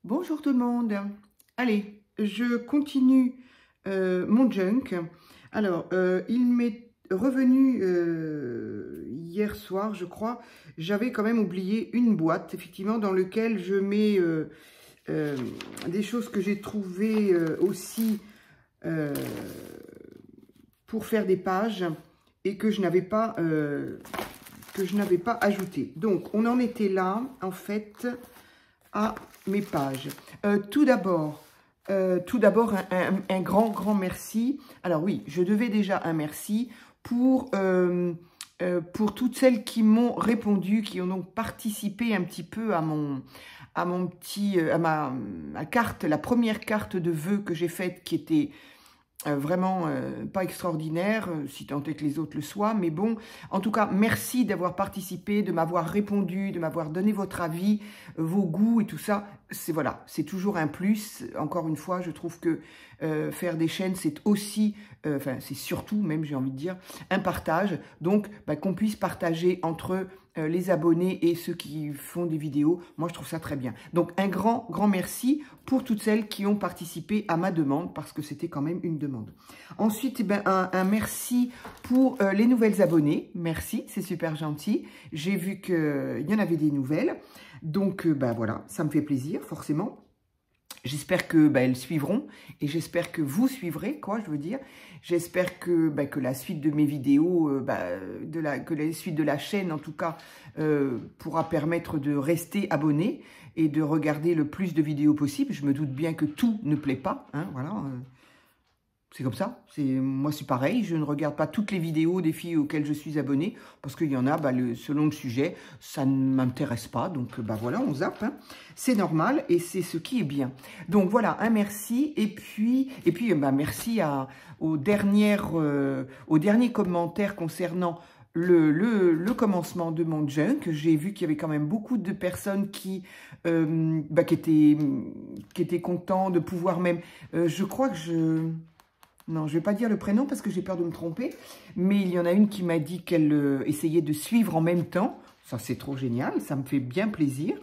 Bonjour tout le monde. Allez, je continue mon junk. Alors, il m'est revenu hier soir, je crois. J'avais quand même oublié une boîte, effectivement, dans laquelle je mets des choses que j'ai trouvées aussi pour faire des pages et que je n'avais pas ajoutées. Donc, on en était là, en fait, à mes pages. Tout d'abord, un grand merci. Alors oui, je devais déjà un merci pour toutes celles qui m'ont répondu, qui ont donc participé un petit peu à ma carte, la première carte de vœux que j'ai faite, qui était vraiment pas extraordinaire, si tant est que les autres le soient, mais bon, en tout cas, merci d'avoir participé, de m'avoir répondu, de m'avoir donné votre avis, vos goûts et tout ça, voilà, c'est toujours un plus. Encore une fois, je trouve que faire des chaînes, c'est aussi, enfin, c'est surtout, même j'ai envie de dire, un partage, donc qu'on puisse partager entre les abonnés et ceux qui font des vidéos, moi je trouve ça très bien. Donc un grand merci pour toutes celles qui ont participé à ma demande, parce que c'était quand même une demande. Ensuite, un merci pour les nouvelles abonnées, merci, c'est super gentil. J'ai vu qu'il y en avait des nouvelles, donc voilà, ça me fait plaisir forcément. J'espère que elles suivront et j'espère que vous suivrez, quoi, je veux dire. J'espère que la suite de mes vidéos, que la suite de la chaîne, en tout cas, pourra permettre de rester abonné et de regarder le plus de vidéos possible. Je me doute bien que tout ne plaît pas, hein, voilà. C'est comme ça, moi c'est pareil, je ne regarde pas toutes les vidéos des filles auxquelles je suis abonnée, parce qu'il y en a, selon le sujet, ça ne m'intéresse pas, donc voilà, on zappe, hein. C'est normal et c'est ce qui est bien. Donc voilà, un merci, et puis merci aux derniers commentaires concernant le commencement de mon junk. J'ai vu qu'il y avait quand même beaucoup de personnes qui étaient contents de pouvoir même, je crois que non, je ne vais pas dire le prénom parce que j'ai peur de me tromper, mais il y en a une qui m'a dit qu'elle essayait de suivre en même temps. Ça, c'est trop génial, ça me fait bien plaisir.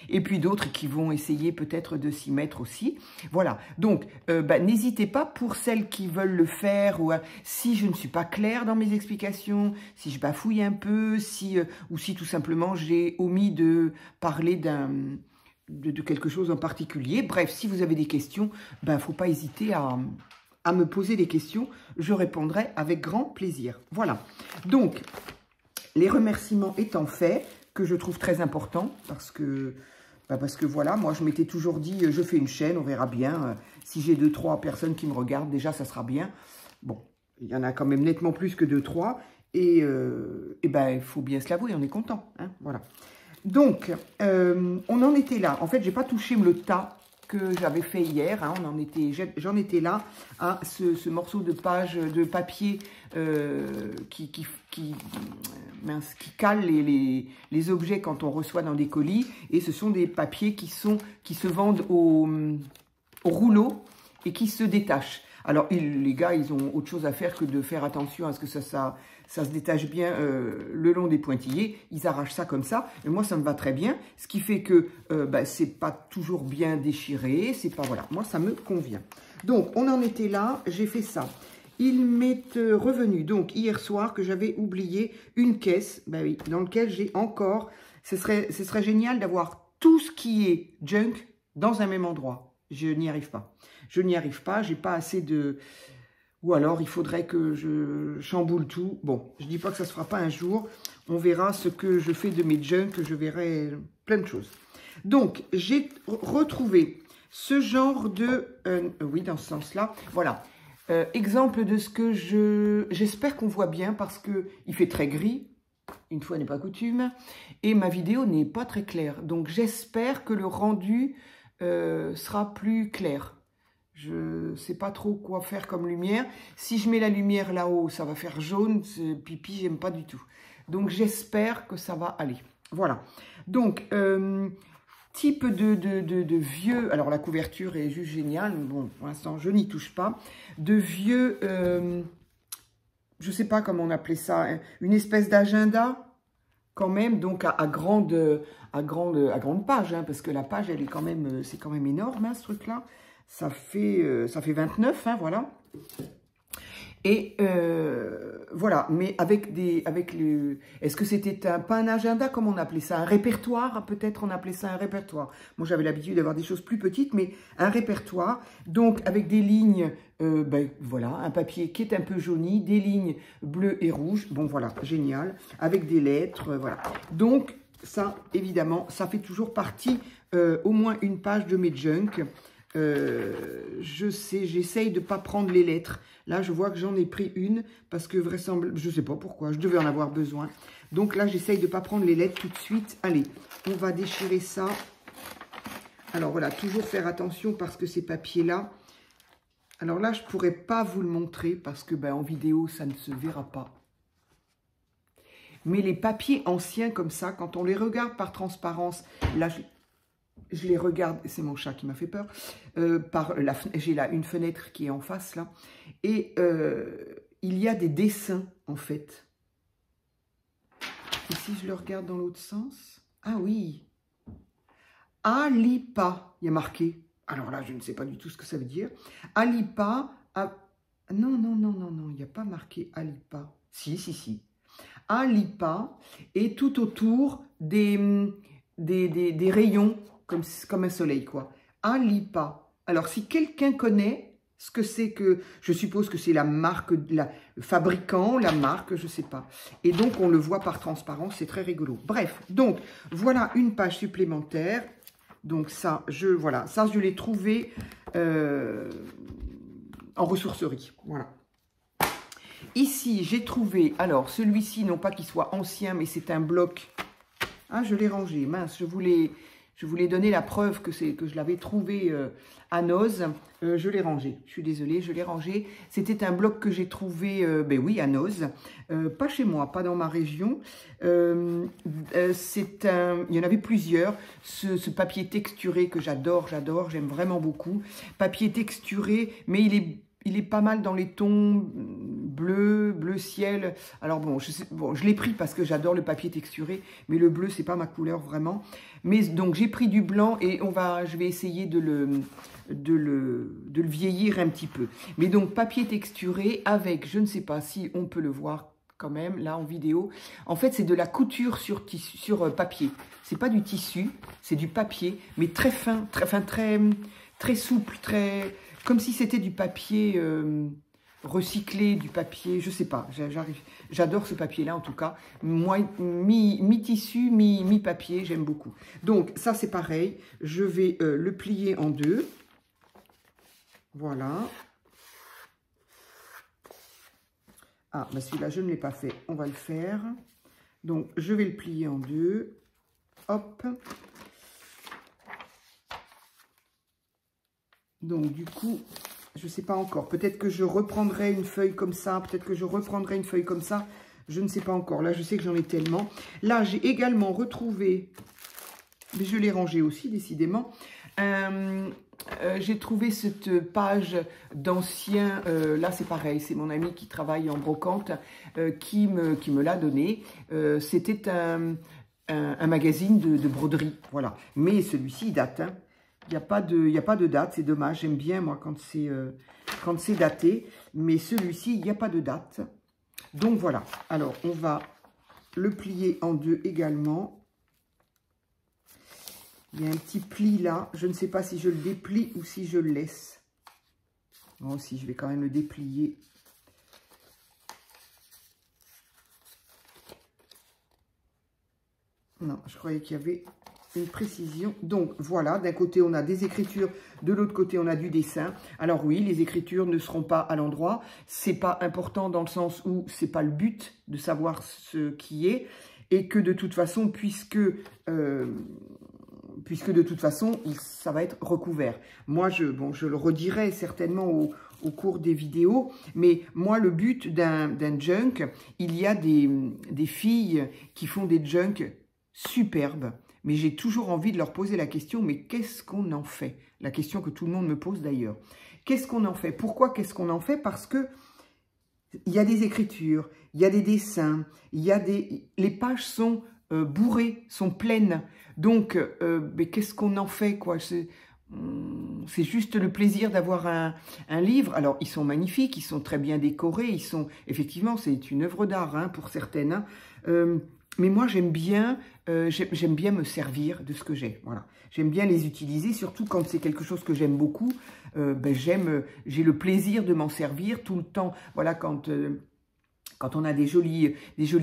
Et puis d'autres qui vont essayer peut-être de s'y mettre aussi. Voilà, donc n'hésitez pas pour celles qui veulent le faire, ou si je ne suis pas claire dans mes explications, si je bafouille un peu, ou si tout simplement j'ai omis de parler de quelque chose en particulier. Bref, si vous avez des questions, il ne faut pas hésiter à me poser des questions, je répondrai avec grand plaisir. Voilà, donc, les remerciements étant faits, que je trouve très important, parce que voilà, moi je m'étais toujours dit, je fais une chaîne, on verra bien, si j'ai 2-3 personnes qui me regardent, déjà ça sera bien. Bon, il y en a quand même nettement plus que 2-3, et il faut bien se l'avouer, on est content, hein, voilà. Donc, on en était là, en fait, j'ai pas touché le tas que j'avais fait hier, hein, j'en étais là à ce morceau de page de papier qui cale les objets quand on reçoit dans des colis, et ce sont des papiers qui se vendent au rouleau et qui se détachent. Alors les gars, ils ont autre chose à faire que de faire attention à ce que ça se détache bien le long des pointillés. Ils arrachent ça comme ça, et moi ça me va très bien, ce qui fait que c'est pas toujours bien déchiré, c'est pas, voilà, moi ça me convient. Donc on en était là, j'ai fait ça. Il m'est revenu donc hier soir que j'avais oublié une caisse, oui, dans laquelle j'ai encore, ce serait génial d'avoir tout ce qui est junk dans un même endroit. Je n'y arrive pas. Je n'y arrive pas, j'ai pas assez de... Ou alors, il faudrait que je chamboule tout. Bon, je dis pas que ça se fera pas un jour. On verra ce que je fais de mes junks, je verrai plein de choses. Donc, j'ai retrouvé ce genre de... oui, dans ce sens-là. Voilà. Exemple de ce que j'espère qu'on voit bien, parce qu'il fait très gris. Une fois n'est pas coutume. Et ma vidéo n'est pas très claire. Donc, j'espère que le rendu sera plus clair. Je ne sais pas trop quoi faire comme lumière. Si je mets la lumière là-haut, ça va faire jaune. Pipi, j'aime pas du tout. Donc, j'espère que ça va aller. Voilà. Donc, type de vieux... Alors, la couverture est juste géniale. Bon, pour l'instant, je n'y touche pas. De vieux... je ne sais pas comment on appelait ça. Une espèce d'agenda. quand même, donc à grande page, hein, parce que la page, elle est quand même, c'est quand même énorme, hein, ce truc-là. Ça fait 29, hein, voilà. Et voilà, mais est-ce que c'était pas un agenda, comme on appelait ça, un répertoire, peut-être on appelait ça un répertoire. Moi, j'avais l'habitude d'avoir des choses plus petites, mais un répertoire, donc avec des lignes, ben voilà, un papier qui est un peu jauni, des lignes bleues et rouges, bon voilà, génial, avec des lettres, voilà. Donc, ça, évidemment, ça fait toujours partie, au moins une page de mes junk. J'essaye de ne pas prendre les lettres. Là, je vois que j'en ai pris une parce que vraisemblablement, je ne sais pas pourquoi, je devais en avoir besoin. Donc là, j'essaye de ne pas prendre les lettres tout de suite. Allez, on va déchirer ça. Alors voilà, toujours faire attention parce que ces papiers-là, alors là, je ne pourrais pas vous le montrer parce que ben, en vidéo, ça ne se verra pas. Mais les papiers anciens comme ça, quand on les regarde par transparence, là, je les regarde, c'est mon chat qui m'a fait peur, j'ai là une fenêtre qui est en face, là, et il y a des dessins, en fait. Et si je le regarde dans l'autre sens, ah oui, Alipa, il y a marqué, alors là, je ne sais pas du tout ce que ça veut dire, Alipa, non, il n'y a pas marqué Alipa, si, Alipa, et tout autour des rayons, comme un soleil, quoi. Alipa. Alors, si quelqu'un connaît ce que c'est que... Je suppose que c'est la marque, le fabricant, la marque, je ne sais pas. Et donc, on le voit par transparence, c'est très rigolo. Bref, donc, voilà une page supplémentaire. Donc, ça, je l'ai trouvé en ressourcerie. Voilà. Ici, j'ai trouvé... Alors, celui-ci, non pas qu'il soit ancien, mais c'est un bloc... Ah, je l'ai rangé, mince, je voulais donner la preuve que je l'avais trouvé à Noz. Je l'ai rangé, je suis désolée, je l'ai rangé. C'était un bloc que j'ai trouvé, ben oui, à Noz. Pas chez moi, pas dans ma région. Il y en avait plusieurs. Ce papier texturé que j'adore, j'aime vraiment beaucoup. Papier texturé, mais il est pas mal dans les tons bleu ciel. Alors bon, je l'ai pris parce que j'adore le papier texturé, mais le bleu, c'est pas ma couleur vraiment. Mais donc, j'ai pris du blanc et je vais essayer de le vieillir un petit peu. Mais donc, papier texturé avec, je ne sais pas si on peut le voir quand même, là, en vidéo. En fait, c'est de la couture sur papier. C'est pas du tissu, c'est du papier, mais très fin, très souple, comme si c'était du papier recyclé, du papier, je sais pas, j'adore ce papier-là en tout cas. Moi, mi-tissu, mi-papier, j'aime beaucoup. Donc, ça c'est pareil, je vais le plier en deux. Voilà. Ah, bah celui-là, je ne l'ai pas fait, on va le faire. Donc, je vais le plier en deux. Hop. Donc, du coup, je ne sais pas encore. Peut-être que je reprendrai une feuille comme ça. Peut-être que je reprendrai une feuille comme ça. Je ne sais pas encore. Là, je sais que j'en ai tellement. Là, j'ai également retrouvé, mais je l'ai rangé aussi, décidément. J'ai trouvé cette page d'anciens. Là, c'est pareil. C'est mon ami qui travaille en brocante qui me l'a donné. C'était un magazine de broderie. Voilà. Mais celui-ci, il date, hein. Il n'y a pas de date, c'est dommage. J'aime bien, moi, quand c'est daté. Mais celui-ci, il n'y a pas de date. Donc, voilà. Alors, on va le plier en deux également. Il y a un petit pli là. Je ne sais pas si je le déplie ou si je le laisse. Bon, si, je vais quand même le déplier. Non, je croyais qu'il y avait une précision. Donc, voilà, d'un côté, on a des écritures, de l'autre côté, on a du dessin. Alors oui, les écritures ne seront pas à l'endroit. C'est pas important dans le sens où c'est pas le but de savoir ce qui est. Et que de toute façon, puisque de toute façon, ça va être recouvert. Moi, je le redirai certainement au cours des vidéos, mais moi, le but d'un junk, il y a des filles qui font des junks superbes, mais j'ai toujours envie de leur poser la question, mais qu'est-ce qu'on en fait? La question que tout le monde me pose d'ailleurs. Qu'est-ce qu'on en fait? Pourquoi qu'est-ce qu'on en fait? Parce que il y a des écritures, il y a des dessins, les pages sont bourrées, sont pleines. Donc, mais qu'est-ce qu'on en fait, quoi? C'est juste le plaisir d'avoir un livre. Alors, ils sont magnifiques, ils sont très bien décorés, ils sont... Effectivement, c'est une œuvre d'art, hein, pour certaines. Hein. Mais moi, j'aime bien me servir de ce que j'ai. Voilà. J'aime bien les utiliser, surtout quand c'est quelque chose que j'aime beaucoup. J'ai le plaisir de m'en servir tout le temps. Voilà, quand on a des jolis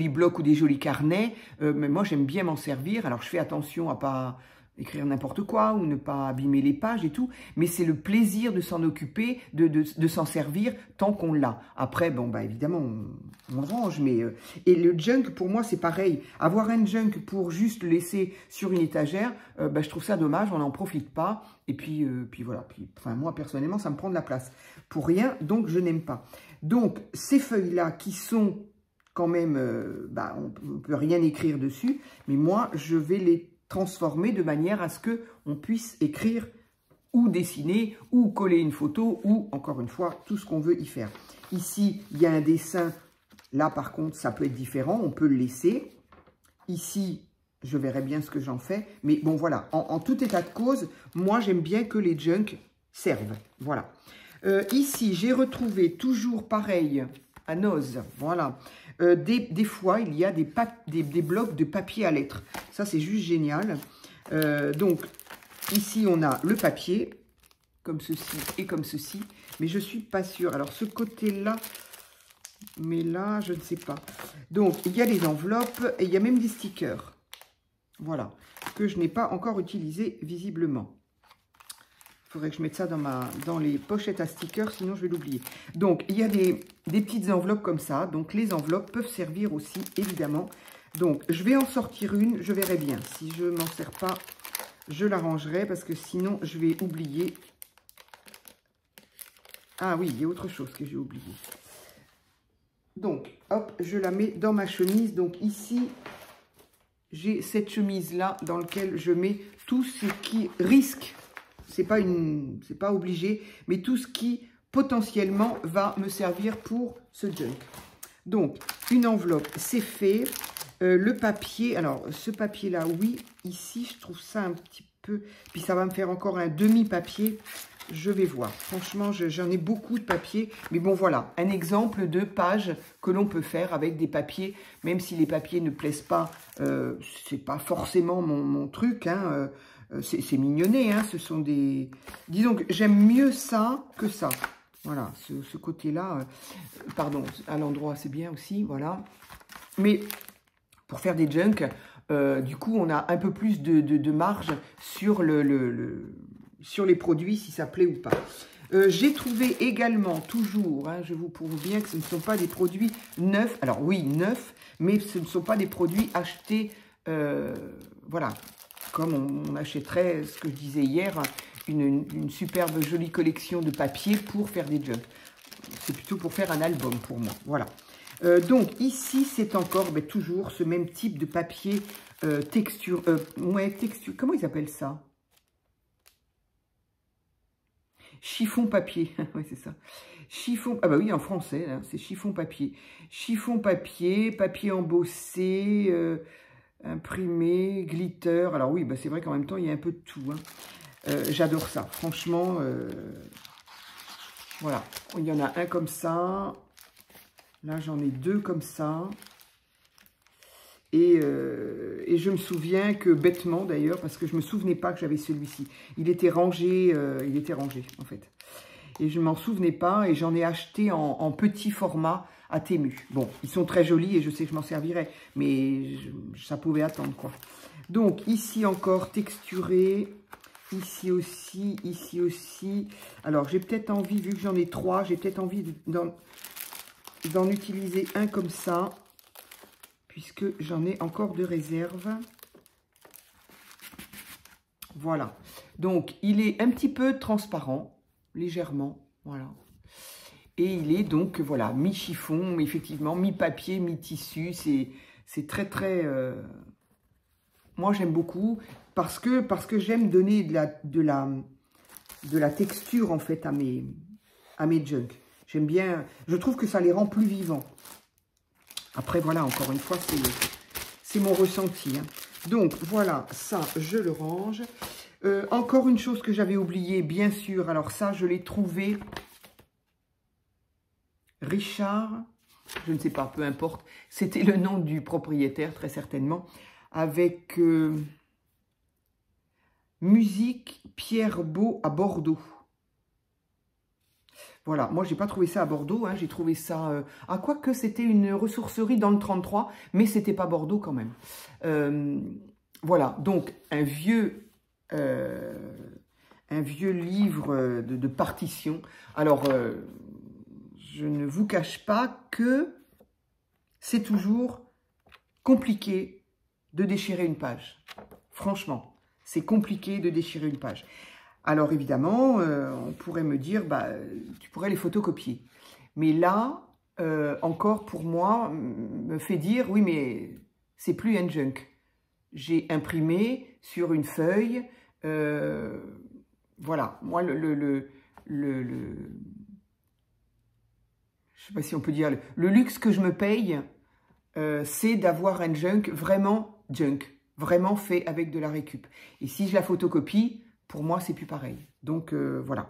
blocs ou des jolis carnets, mais moi, j'aime bien m'en servir. Alors, je fais attention à pas écrire n'importe quoi ou ne pas abîmer les pages et tout, mais c'est le plaisir de s'en occuper, de s'en servir tant qu'on l'a. Après, bon, bah évidemment, on range, mais... et le junk, pour moi, c'est pareil. Avoir un junk pour juste le laisser sur une étagère, bah, je trouve ça dommage, on n'en profite pas, et puis voilà. Enfin, moi, personnellement, ça me prend de la place. Pour rien, donc je n'aime pas. Donc, ces feuilles-là qui sont quand même... on ne peut rien écrire dessus, mais moi, je vais les transformer de manière à ce qu'on puisse écrire ou dessiner ou coller une photo ou, encore une fois, tout ce qu'on veut y faire. Ici, il y a un dessin. Là, par contre, ça peut être différent. On peut le laisser. Ici, je verrai bien ce que j'en fais. Mais bon, voilà. En tout état de cause, moi, j'aime bien que les junks servent. Voilà. Ici, j'ai retrouvé toujours pareil à Noz. Voilà. Des fois, il y a des blocs de papier à lettres. Ça, c'est juste génial. Donc, ici, on a le papier, comme ceci et comme ceci. Mais je ne suis pas sûre. Alors, ce côté-là, mais là, je ne sais pas. Donc, il y a les enveloppes et il y a même des stickers. Voilà. Que je n'ai pas encore utilisé visiblement. Il faudrait que je mette ça dans les pochettes à stickers, sinon je vais l'oublier. Donc, il y a des petites enveloppes comme ça. Donc, les enveloppes peuvent servir aussi, évidemment. Donc, je vais en sortir une, je verrai bien. Si je ne m'en sers pas, je la rangerai parce que sinon, je vais oublier. Ah oui, il y a autre chose que j'ai oublié. Donc, hop, je la mets dans ma chemise. Donc, ici, j'ai cette chemise-là dans laquelle je mets tout ce qui risque. C'est pas obligé, mais tout ce qui potentiellement va me servir pour ce junk. Donc, une enveloppe, c'est fait. Le papier, alors ce papier-là, oui, ici, je trouve ça un petit peu... Puis ça va me faire encore un demi-papier, je vais voir. Franchement, j'en ai beaucoup de papier, mais bon, voilà, un exemple de page que l'on peut faire avec des papiers, même si les papiers ne plaisent pas, c'est pas forcément mon truc, hein, c'est mignonné, hein, ce sont des... Disons que j'aime mieux ça que ça. Voilà, ce côté-là, pardon, à l'endroit, c'est bien aussi, voilà. Mais pour faire des junks, du coup, on a un peu plus de marge sur, sur les produits, si ça plaît ou pas. J'ai trouvé également, toujours, hein, je vous prouve bien que ce ne sont pas des produits neufs. Alors oui, neufs, mais ce ne sont pas des produits achetés, voilà, comme on achèterait, ce que je disais hier, une superbe jolie collection de papier pour faire des junks. C'est plutôt pour faire un album pour moi, voilà. Donc ici, c'est encore toujours ce même type de papier texture. Ouais, texture. Comment ils appellent ça? Chiffon papier. Oui, c'est ça. Chiffon. Ah bah oui, en français, c'est chiffon papier. Chiffon papier, papier embossé, imprimé, glitter. Alors oui, bah c'est vrai qu'en même temps, il y a un peu de tout. Hein. J'adore ça. Franchement, voilà. Il y en a un comme ça. Là, j'en ai deux comme ça. Et je me souviens que, bêtement d'ailleurs, parce que je ne me souvenais pas que j'avais celui-ci. Il était rangé, en fait. Et je ne m'en souvenais pas et j'en ai acheté en petit format à Temu. Bon, ils sont très jolis et je sais que je m'en servirai, mais ça pouvait attendre, quoi. Donc, ici encore, texturé. Ici aussi, ici aussi. Alors, j'ai peut-être envie, vu que j'en ai trois, j'ai peut-être envie d'en utiliser un comme ça, puisque j'en ai encore de réserve. Voilà. Donc, il est un petit peu transparent, légèrement, voilà. Et il est donc, voilà, mi-chiffon, effectivement, mi-papier, mi-tissu. C'est très, très... Moi, j'aime beaucoup, parce que j'aime donner de la texture, en fait, à mes junks. J'aime bien, je trouve que ça les rend plus vivants. Après, voilà, encore une fois, c'est mon ressenti. Hein. Donc, voilà, ça, je le range. Encore une chose que j'avais oubliée, bien sûr. Alors ça, je l'ai trouvé. Richard, je ne sais pas, peu importe. C'était le nom du propriétaire, très certainement. Avec musique Pierre Beau à Bordeaux. Voilà, moi, j'ai pas trouvé ça à Bordeaux. Hein, j'ai trouvé ça... à quoi que c'était une ressourcerie dans le 33, mais c'était pas Bordeaux quand même. Voilà, donc un vieux livre de partition. Alors, je ne vous cache pas que c'est toujours compliqué de déchirer une page. Franchement, c'est compliqué de déchirer une page. Alors évidemment, on pourrait me dire, bah, tu pourrais les photocopier. Mais là, encore pour moi, me fait dire, oui, mais c'est plus un junk. J'ai imprimé sur une feuille, voilà, moi, je sais pas si on peut dire, le luxe que je me paye, c'est d'avoir un junk, vraiment fait avec de la récup. Et si je la photocopie, pour moi, c'est plus pareil. Donc, voilà.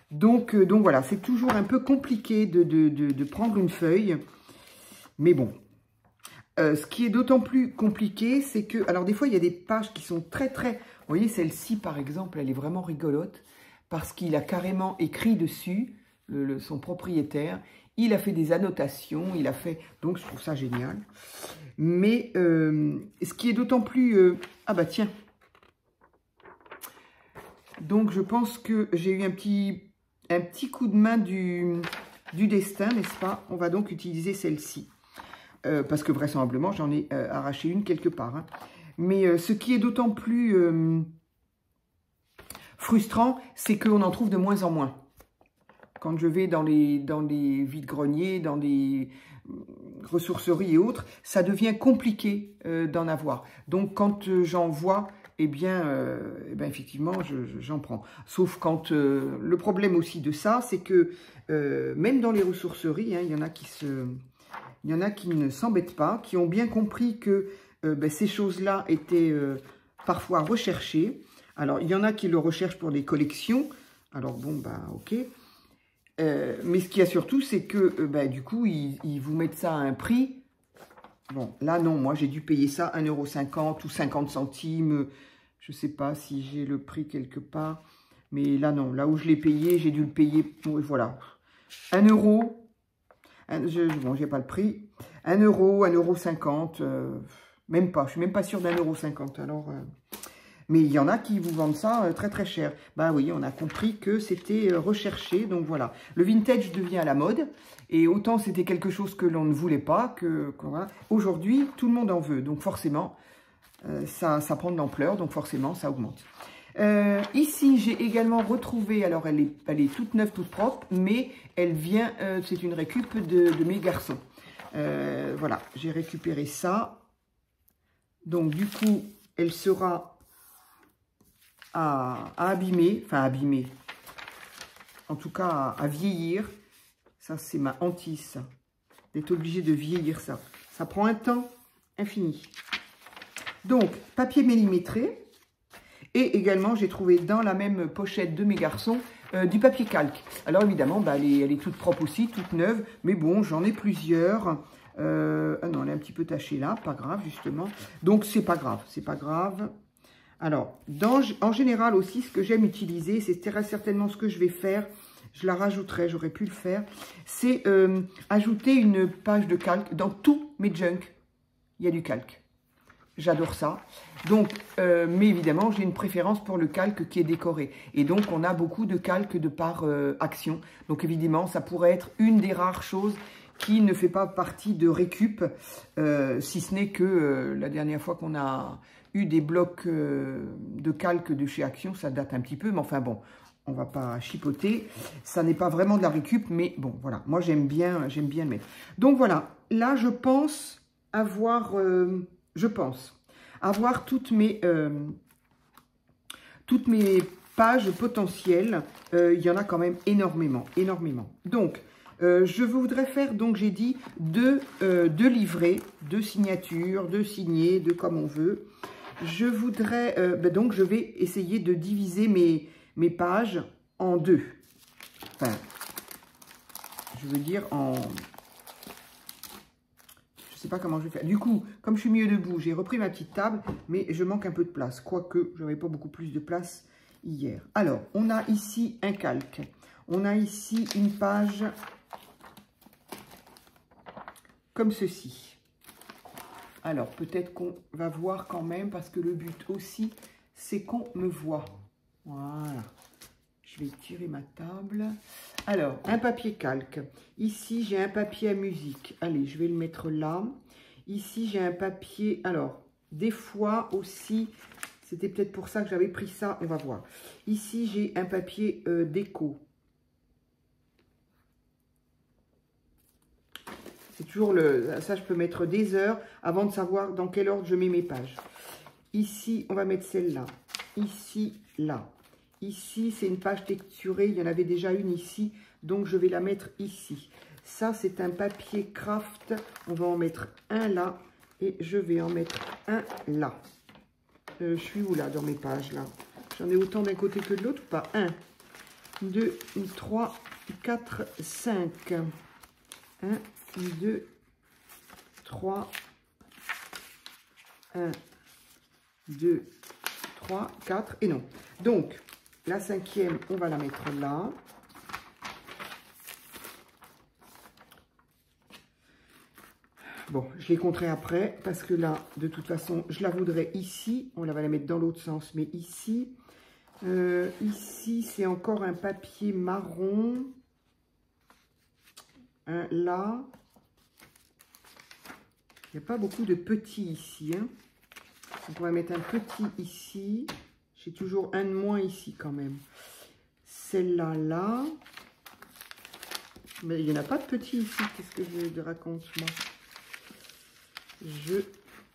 Donc voilà, c'est toujours un peu compliqué de prendre une feuille. Mais bon. Ce qui est d'autant plus compliqué, c'est que... Alors, des fois, il y a des pages qui sont très... Vous voyez, celle-ci, par exemple, elle est vraiment rigolote. Parce qu'il a carrément écrit dessus, son propriétaire. Il a fait des annotations, il a fait... Donc, je trouve ça génial. Mais ce qui est d'autant plus... Ah bah tiens. Donc, je pense que j'ai eu un petit coup de main du destin, n'est-ce pas? On va donc utiliser celle-ci. Parce que vraisemblablement, j'en ai arraché une quelque part. Hein. Mais ce qui est d'autant plus frustrant, c'est qu'on en trouve de moins en moins. Quand je vais dans les vides-greniers, dans les ressourceries et autres, ça devient compliqué d'en avoir. Donc, quand j'en vois, eh bien effectivement, j'en prends. Sauf quand... le problème aussi de ça, c'est que même dans les ressourceries, hein, il y en a qui ne s'embêtent pas, qui ont bien compris que ces choses-là étaient parfois recherchées. Alors, il y en a qui le recherchent pour des collections. Alors, bon, bah, ok. Mais ce qu'il y a surtout, c'est que, du coup, ils vous mettent ça à un prix. Bon, là, non, moi, j'ai dû payer ça 1,50 € ou 50 centimes. Je ne sais pas si j'ai le prix quelque part. Mais là, non. Là où je l'ai payé, j'ai dû le payer. Voilà. 1 €. Bon, j'ai pas le prix. 1 €, 1,50 €. Même pas. Je suis même pas sûre d'1,50 €. Alors, mais il y en a qui vous vendent ça très cher. Bah oui, on a compris que c'était recherché. Donc voilà. Le vintage devient à la mode. Et autant c'était quelque chose que l'on ne voulait pas. Voilà. Aujourd'hui, tout le monde en veut. Donc forcément, ça prend de l'ampleur. Donc forcément, ça augmente. Ici, j'ai également retrouvé, alors elle est toute neuve, toute propre, mais elle vient, c'est une récup de mes garçons. Voilà, j'ai récupéré ça. Donc du coup, elle sera à abîmer, enfin abîmer, en tout cas à vieillir. Ça, c'est ma hantise, d'être obligé de vieillir ça. Ça prend un temps infini. Donc, papier millimétré. Et également, j'ai trouvé dans la même pochette de mes garçons du papier calque. Alors évidemment, elle est toute propre aussi, toute neuve. Mais bon, j'en ai plusieurs. Ah non, elle est un petit peu tachée là, pas grave justement. Donc c'est pas grave, c'est pas grave. Alors, en général aussi, ce que j'aime utiliser, c'est très certainement ce que je vais faire. Je la rajouterai, j'aurais pu le faire. C'est ajouter une page de calque. Dans tous mes junks, il y a du calque. J'adore ça. Donc, mais évidemment, j'ai une préférence pour le calque qui est décoré. Et donc, on a beaucoup de calque de par action. Donc, évidemment, ça pourrait être une des rares choses qui ne fait pas partie de récup. Si ce n'est que la dernière fois qu'on a eu des blocs de calque de chez Action, ça date un petit peu. Mais enfin bon, on va pas chipoter. Ça n'est pas vraiment de la récup. Mais bon, voilà. Moi, j'aime bien le mettre. Donc, voilà. Là, je pense avoir... avoir toutes mes pages potentielles. Il y en a quand même énormément. Donc, Je voudrais faire, donc j'ai dit, deux livrets, 2 signatures, 2 signés, 2 comme on veut. Je voudrais, donc je vais essayer de diviser mes pages en 2. Enfin, je veux dire en... Je ne sais pas comment je vais faire. Du coup, comme je suis mieux debout, j'ai repris ma petite table, mais je manque un peu de place. Quoique, je n'avais pas beaucoup plus de place hier. Alors, on a ici un calque. On a ici une page comme ceci. Alors, peut-être qu'on va voir quand même, parce que le but aussi, c'est qu'on me voit. Voilà. Je vais tirer ma table. Alors, un papier calque. Ici, j'ai un papier à musique. Allez, je vais le mettre là. Ici, j'ai un papier... Alors, des fois aussi, c'était peut-être pour ça que j'avais pris ça. On va voir. Ici, j'ai un papier déco. C'est toujours le... Ça, je peux mettre des heures avant de savoir dans quel ordre je mets mes pages. Ici, on va mettre celle-là. Ici, là. Ici, c'est une page texturée. Il y en avait déjà une ici. Donc, je vais la mettre ici. Ça, c'est un papier craft. On va en mettre un là. Et je vais en mettre un là. Je suis où, là, dans mes pages, là? J'en ai autant d'un côté que de l'autre ou pas? 1, 2, 3, 4, 5. 1, 2, 3, 1, 2, 3, 4, et non. Donc, la 5e, on va la mettre là. Bon, je les compterai après, parce que là, de toute façon, je la voudrais ici. On va la mettre dans l'autre sens, mais ici. Ici, c'est encore un papier marron. Un là. Il n'y a pas beaucoup de petits ici. Hein. Donc, on va mettre un petit ici. J'ai toujours un de moins ici quand même. Celle-là, là. Mais il n'y en a pas de petits ici. Qu'est-ce que je raconte, moi?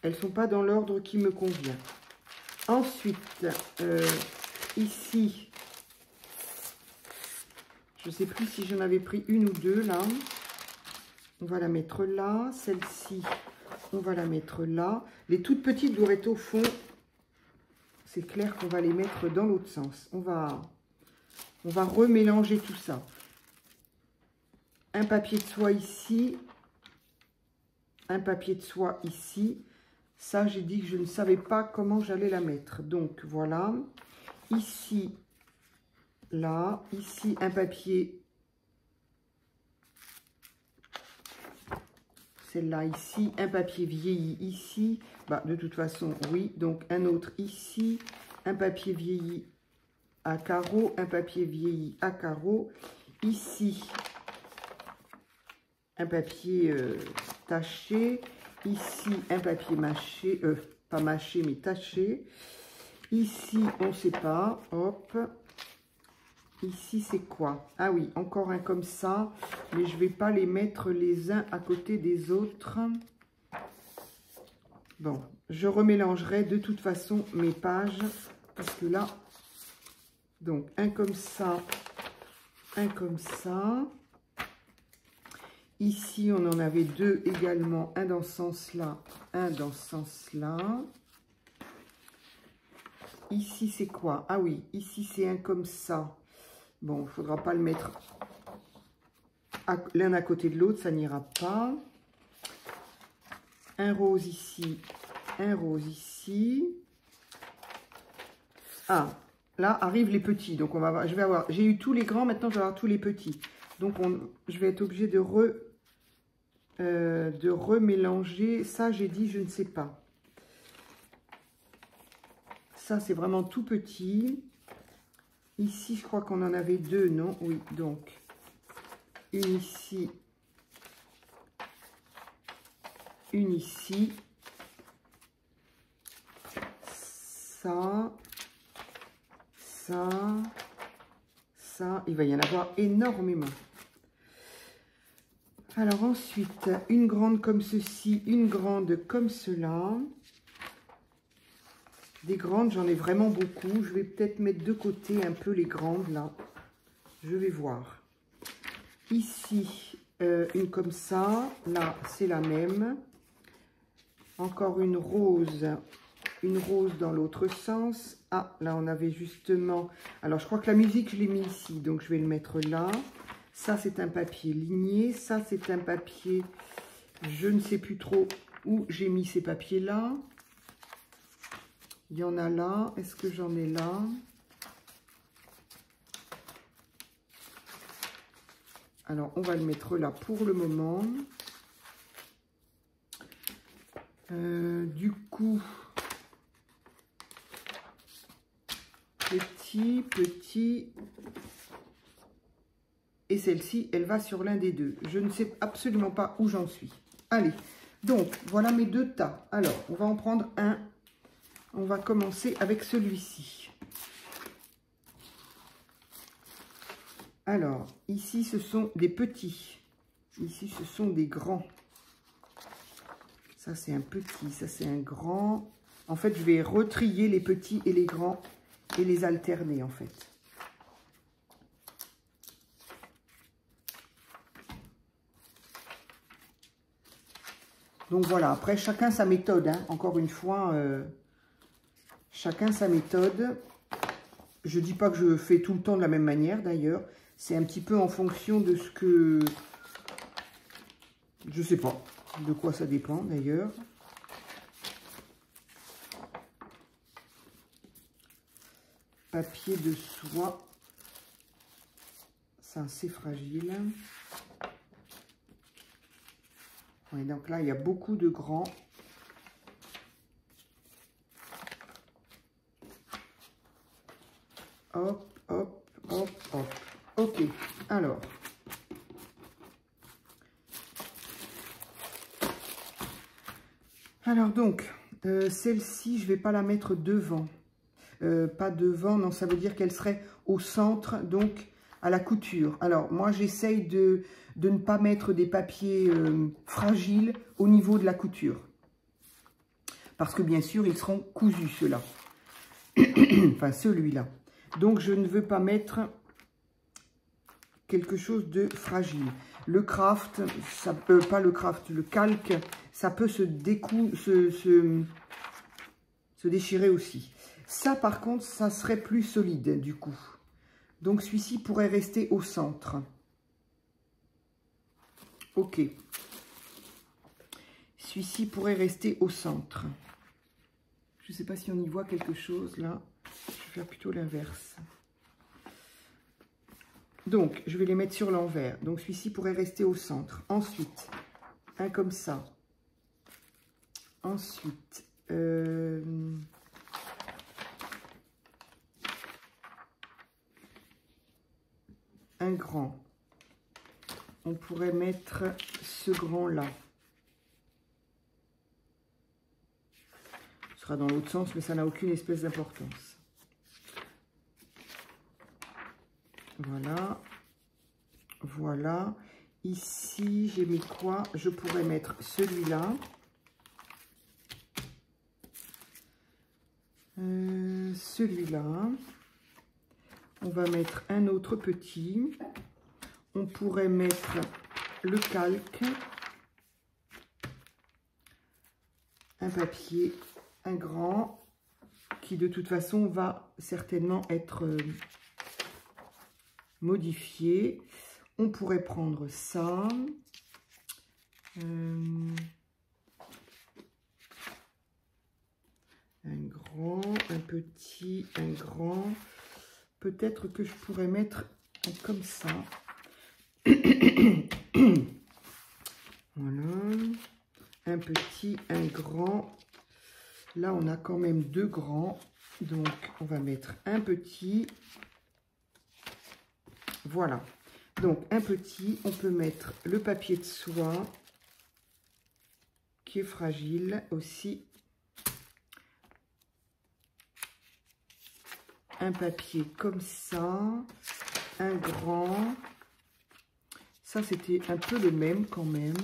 Elles ne sont pas dans l'ordre qui me convient. Ensuite, ici, je ne sais plus si j'en avais pris une ou deux, là. On va la mettre là. Celle-ci, on va la mettre là. Les toutes petites doivent être au fond. C'est clair qu'on va les mettre dans l'autre sens. On va remélanger tout ça. Un papier de soie ici. Un papier de soie ici. Ça, j'ai dit que je ne savais pas comment j'allais la mettre. Donc, voilà. Ici, là. Ici, un papier. Celle-là ici. Un papier vieilli ici. Bah, de toute façon, oui. Donc, un autre ici. Un papier vieilli à carreaux. Un papier vieilli à carreaux. Ici, un papier taché. Ici, un papier mâché. Pas mâché, mais taché. Ici, on ne sait pas. Hop. Ici, c'est quoi? Ah oui, encore un comme ça. Mais je ne vais pas les mettre les uns à côté des autres. Bon, je remélangerai de toute façon mes pages. Parce que là, donc un comme ça, un comme ça. Ici, on en avait deux également. Un dans ce sens-là, un dans ce sens-là. Ici, c'est quoi? Ah oui, ici, c'est un comme ça. Bon, il ne faudra pas le mettre l'un à côté de l'autre, ça n'ira pas. Un rose ici, un rose ici. Ah, là arrivent les petits. Donc, on va voir, je vais avoir, j'ai eu tous les grands, maintenant je vais avoir tous les petits. Donc, je vais être obligée de remélanger. Ça, j'ai dit, je ne sais pas. Ça, c'est vraiment tout petit. Ici, je crois qu'on en avait deux, non? Oui, donc, une ici, une ici. Ça, ça, ça. Il va y en avoir énormément. Alors ensuite, une grande comme ceci, une grande comme cela. Des grandes, j'en ai vraiment beaucoup. Je vais peut-être mettre de côté un peu les grandes, là. Je vais voir. Ici, une comme ça. Là, c'est la même. Encore une rose dans l'autre sens. Ah, là, on avait justement... Alors, je crois que la musique, je l'ai mis ici, donc je vais le mettre là. Ça, c'est un papier ligné. Ça, c'est un papier... Je ne sais plus trop où j'ai mis ces papiers-là. Il y en a là. Est-ce que j'en ai là? Alors, on va le mettre là pour le moment. Du coup, petit. Et celle-ci, elle va sur l'un des deux. Je ne sais absolument pas où j'en suis. Allez, donc, voilà mes deux tas. Alors, on va en prendre un. On va commencer avec celui-ci. Alors, ici, ce sont des petits. Ici, ce sont des grands. Ça, c'est un petit. Ça, c'est un grand. En fait, je vais retrier les petits et les grands et les alterner, en fait. Donc, voilà. Après, chacun sa méthode. Hein. Encore une fois, chacun sa méthode. Je ne dis pas que je fais tout le temps de la même manière, d'ailleurs. C'est un petit peu en fonction de ce que... Je sais pas de quoi ça dépend, d'ailleurs. Papier de soie. C'est assez fragile. Ouais, donc là, il y a beaucoup de grands. Hop, hop, hop, hop. Ok, alors. Alors donc, celle-ci, je ne vais pas la mettre devant. Pas devant, non, ça veut dire qu'elle serait au centre, donc à la couture. Alors, moi, j'essaye de ne pas mettre des papiers fragiles au niveau de la couture. Parce que, bien sûr, ils seront cousus, ceux-là. Enfin, celui-là. Donc, je ne veux pas mettre quelque chose de fragile. Le craft, ça peut, pas le craft, le calque, ça peut se déchirer aussi. Ça, par contre, ça serait plus solide, du coup. Donc, celui-ci pourrait rester au centre. Ok. Celui-ci pourrait rester au centre. Je ne sais pas si on y voit quelque chose, là. Je vais faire plutôt l'inverse. Donc, je vais les mettre sur l'envers. Donc, celui-ci pourrait rester au centre. Ensuite, un comme ça. Ensuite, un grand. On pourrait mettre ce grand-là. Ce sera dans l'autre sens, mais ça n'a aucune espèce d'importance. Voilà. Voilà. Ici, j'ai mis quoi? Je pourrais mettre celui-là. Celui-là. On va mettre un autre petit. On pourrait mettre le calque. Un papier, un grand, qui de toute façon va certainement être modifié. On pourrait prendre ça. Un grand, un petit, un grand. Peut-être que je pourrais mettre un comme ça. Voilà. Un petit, un grand. Là, on a quand même deux grands. Donc, on va mettre un petit. Voilà. Donc, un petit, on peut mettre le papier de soie qui est fragile aussi. Un papier comme ça. Un grand. Ça, c'était un peu le même quand même.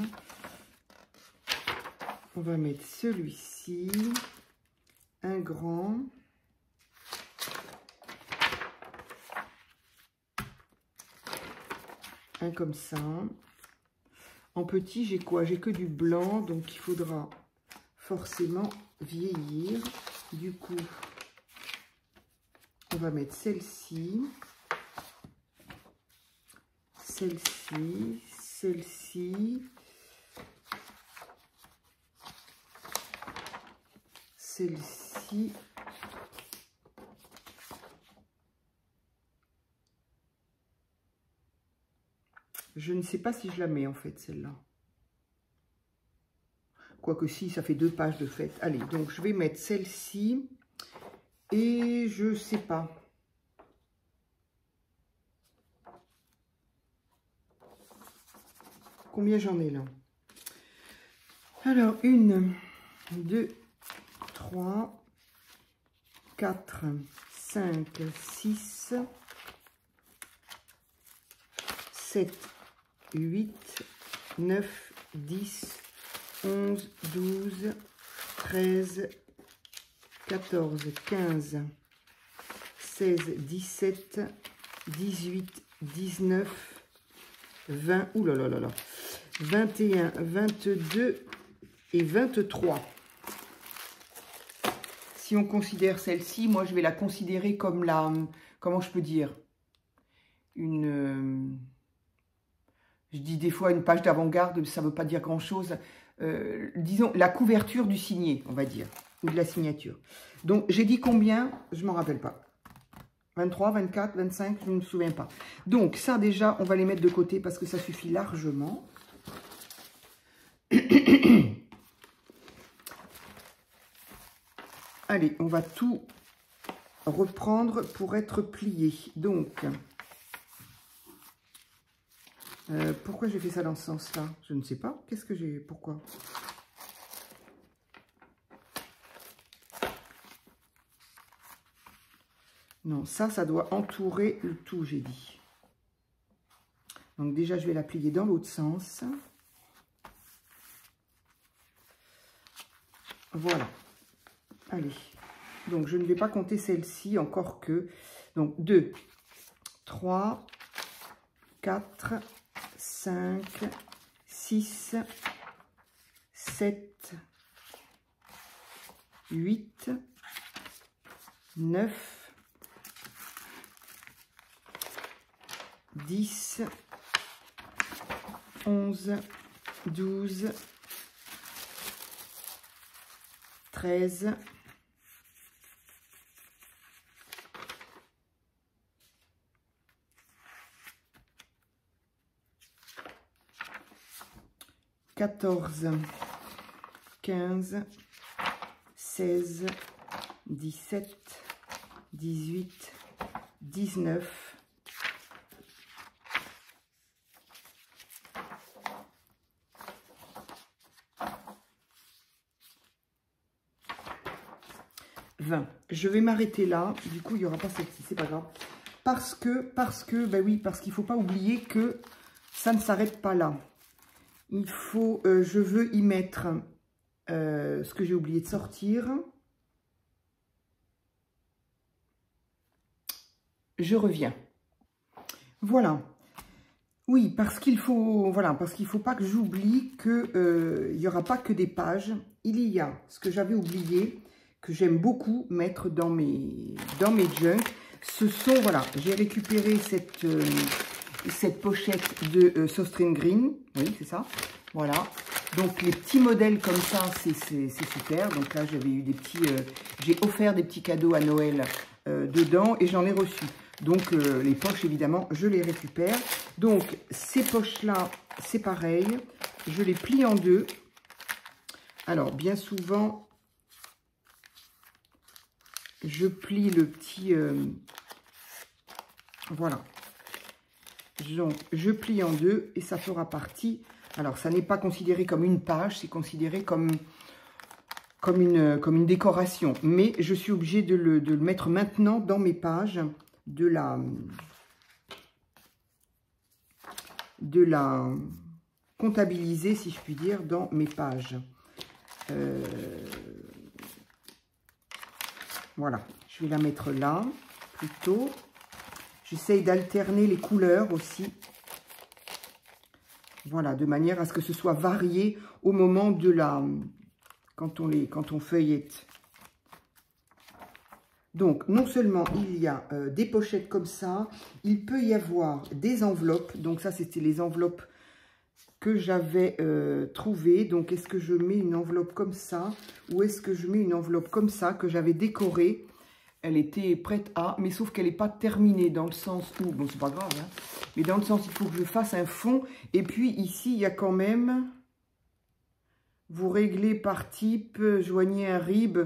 On va mettre celui-ci. Un grand. un comme ça. En petit, j'ai quoi? J'ai que du blanc, donc il faudra forcément vieillir. Du coup, on va mettre celle-ci, celle-ci, celle-ci, celle-ci. Je ne sais pas si je la mets en fait, celle-là. Quoique si, ça fait 2 pages de fait. Allez, donc je vais mettre celle-ci. Et je sais pas. Combien j'en ai là? Alors, 1, 2, 3, 4, 5, 6, 7, 8, 9, 10, 11, 12, 13, 14, 15, 16, 17, 18, 19, 20, ouh là là là là, 21, 22 et 23. Si on considère celle-ci, moi je vais la considérer comme la, comment je peux dire, une, je dis des fois une page d'avant-garde, ça ne veut pas dire grand-chose, disons la couverture du signet, on va dire, ou de la signature. Donc j'ai dit combien, je ne m'en rappelle pas. 23, 24, 25, je ne me souviens pas. Donc ça déjà, on va les mettre de côté parce que ça suffit largement. Allez, on va tout reprendre pour être plié. Donc, pourquoi j'ai fait ça dans ce sens-là? Je ne sais pas. Qu'est-ce que j'ai... Pourquoi? Non, ça doit entourer le tout, j'ai dit. Donc déjà, je vais la plier dans l'autre sens. Voilà. Allez. Donc, je ne vais pas compter celle-ci, encore que... Donc, 2, 3, 4, 5, 6, 7, 8, 9, 10, 11, 12, 13, 14, 15, 16, 17, 18, 19, 20. Je vais m'arrêter là. Du coup, il n'y aura pas celle-ci. C'est pas grave. Parce que, ben oui, parce qu'il ne faut pas oublier que ça ne s'arrête pas là. Il faut, je veux y mettre ce que j'ai oublié de sortir. Je reviens. Voilà. Oui, parce qu'il faut, voilà, parce qu'il faut pas que j'oublie que il n'y aura pas que des pages. Il y a ce que j'avais oublié, que j'aime beaucoup mettre dans mes junks. Ce sont, voilà, j'ai récupéré cette pochette de Sostring Green. Oui, c'est ça. Voilà. Donc, les petits modèles comme ça, c'est super. Donc là, j'avais eu des petits... j'ai offert des petits cadeaux à Noël dedans et j'en ai reçu. Donc, les poches, évidemment, je les récupère. Donc, ces poches-là, c'est pareil. Je les plie en deux. Alors, bien souvent, je plie le petit... voilà. Donc, je plie en deux et ça fera partie... Alors, ça n'est pas considéré comme une page, c'est considéré comme une décoration. Mais je suis obligée de le mettre maintenant dans mes pages, de la comptabiliser, si je puis dire, dans mes pages. Voilà, je vais la mettre là, plutôt. J'essaye d'alterner les couleurs aussi. Voilà, de manière à ce que ce soit varié au moment de la... quand on feuillette. Donc, non seulement il y a des pochettes comme ça, il peut y avoir des enveloppes. Donc ça, c'était les enveloppes que j'avais trouvées. Donc, est-ce que je mets une enveloppe comme ça ou est-ce que je mets une enveloppe comme ça que j'avais décorée? Elle était prête à, mais sauf qu'elle n'est pas terminée dans le sens où, bon, c'est pas grave, hein, mais dans le sens, il faut que je fasse un fond. Et puis ici, il y a quand même, vous réglez par type, joignez un rib.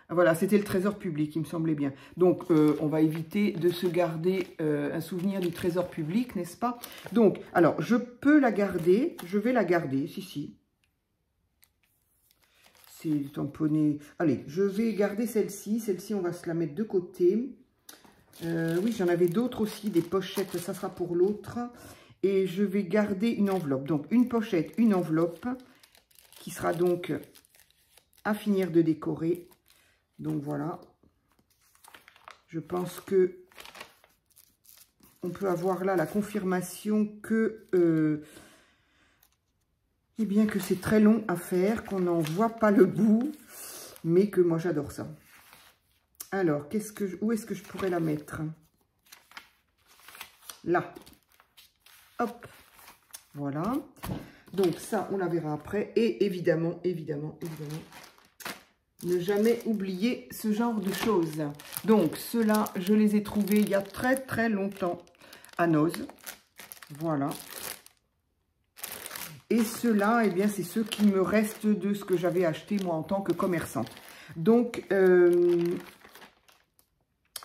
Voilà, c'était le trésor public, il me semblait bien. Donc, on va éviter de se garder un souvenir du trésor public, n'est-ce pas? Donc, alors, je peux la garder, je vais la garder, si. C'est tamponné. Allez, je vais garder celle-ci. Celle-ci, on va se la mettre de côté. Oui, j'en avais d'autres aussi, des pochettes, ça sera pour l'autre. Et je vais garder une enveloppe. Donc, une pochette, une enveloppe, qui sera donc à finir de décorer. Donc voilà, je pense que on peut avoir là la confirmation que, eh bien que c'est très long à faire, qu'on n'en voit pas le bout, mais que moi j'adore ça. Alors, où est-ce que je pourrais la mettre? Là. Hop. Voilà. Donc ça, on la verra après. Et évidemment, ne jamais oublier ce genre de choses. Donc, ceux-là, je les ai trouvés il y a très longtemps à Noz. Voilà. Et ceux-là, eh bien, c'est ceux qui me restent de ce que j'avais acheté, moi, en tant que commerçant. Donc,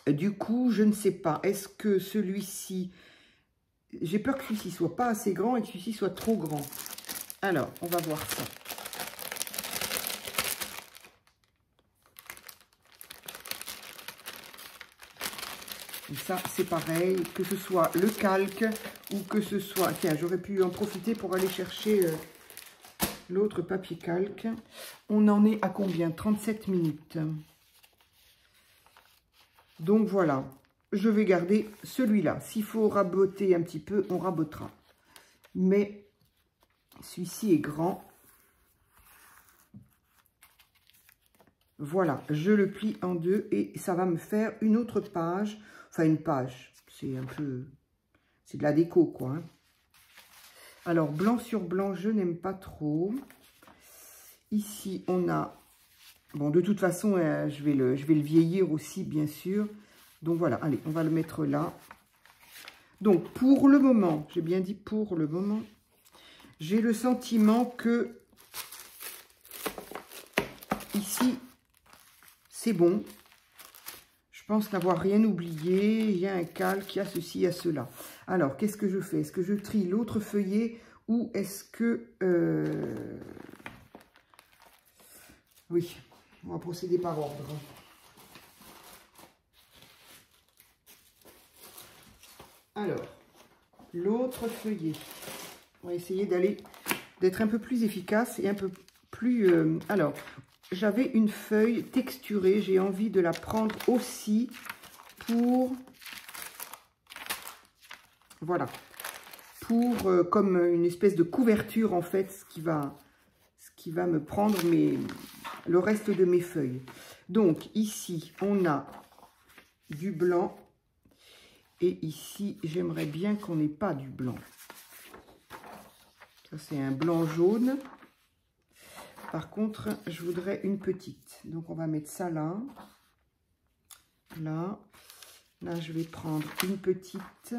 du coup, je ne sais pas. Est-ce que celui-ci... J'ai peur que celui-ci soit pas assez grand et que celui-ci soit trop grand. Alors, on va voir ça. Et ça, c'est pareil, que ce soit le calque ou que ce soit... Tiens, j'aurais pu en profiter pour aller chercher l'autre papier calque. On en est à combien? 37 minutes. Donc voilà, je vais garder celui-là. S'il faut raboter un petit peu, on rabotera. Mais celui-ci est grand. Voilà, je le plie en deux et ça va me faire une autre page. Enfin, une page, c'est un peu... C'est de la déco, quoi. Hein. Alors, blanc sur blanc, je n'aime pas trop. Ici, on a... Bon, de toute façon, je vais le vieillir aussi, bien sûr. Donc, voilà. Allez, on va le mettre là. Donc, pour le moment, j'ai bien dit pour le moment, j'ai le sentiment que ici, c'est bon. Je pense n'avoir rien oublié. Il y a un calque, il y a ceci, il y a cela. Alors, qu'est-ce que je fais? Est-ce que je trie l'autre feuillet ou est-ce que... Oui, on va procéder par ordre. Alors, l'autre feuillet. On va essayer d'être un peu plus efficace et un peu plus... alors, j'avais une feuille texturée. J'ai envie de la prendre aussi pour... Voilà. Pour comme une espèce de couverture, en fait, ce qui va me prendre le reste de mes feuilles. Donc, ici, on a du blanc. Et ici, j'aimerais bien qu'on n'ait pas du blanc. Ça, c'est un blanc jaune. Par contre, je voudrais une petite. Donc, on va mettre ça là. Là. Là, je vais prendre une petite.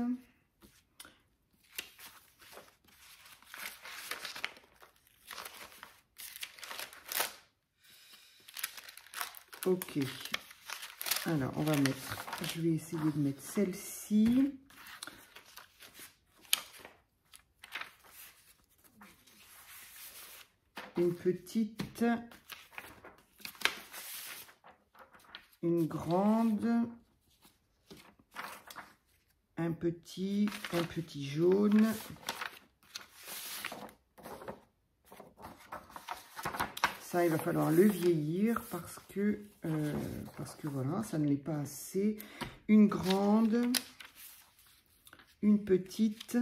Ok. Alors, on va mettre... Je vais essayer de mettre celle-ci. Une petite, une grande, un petit jaune. Ça, il va falloir le vieillir parce que voilà, ça ne l'est pas assez. Une grande, une petite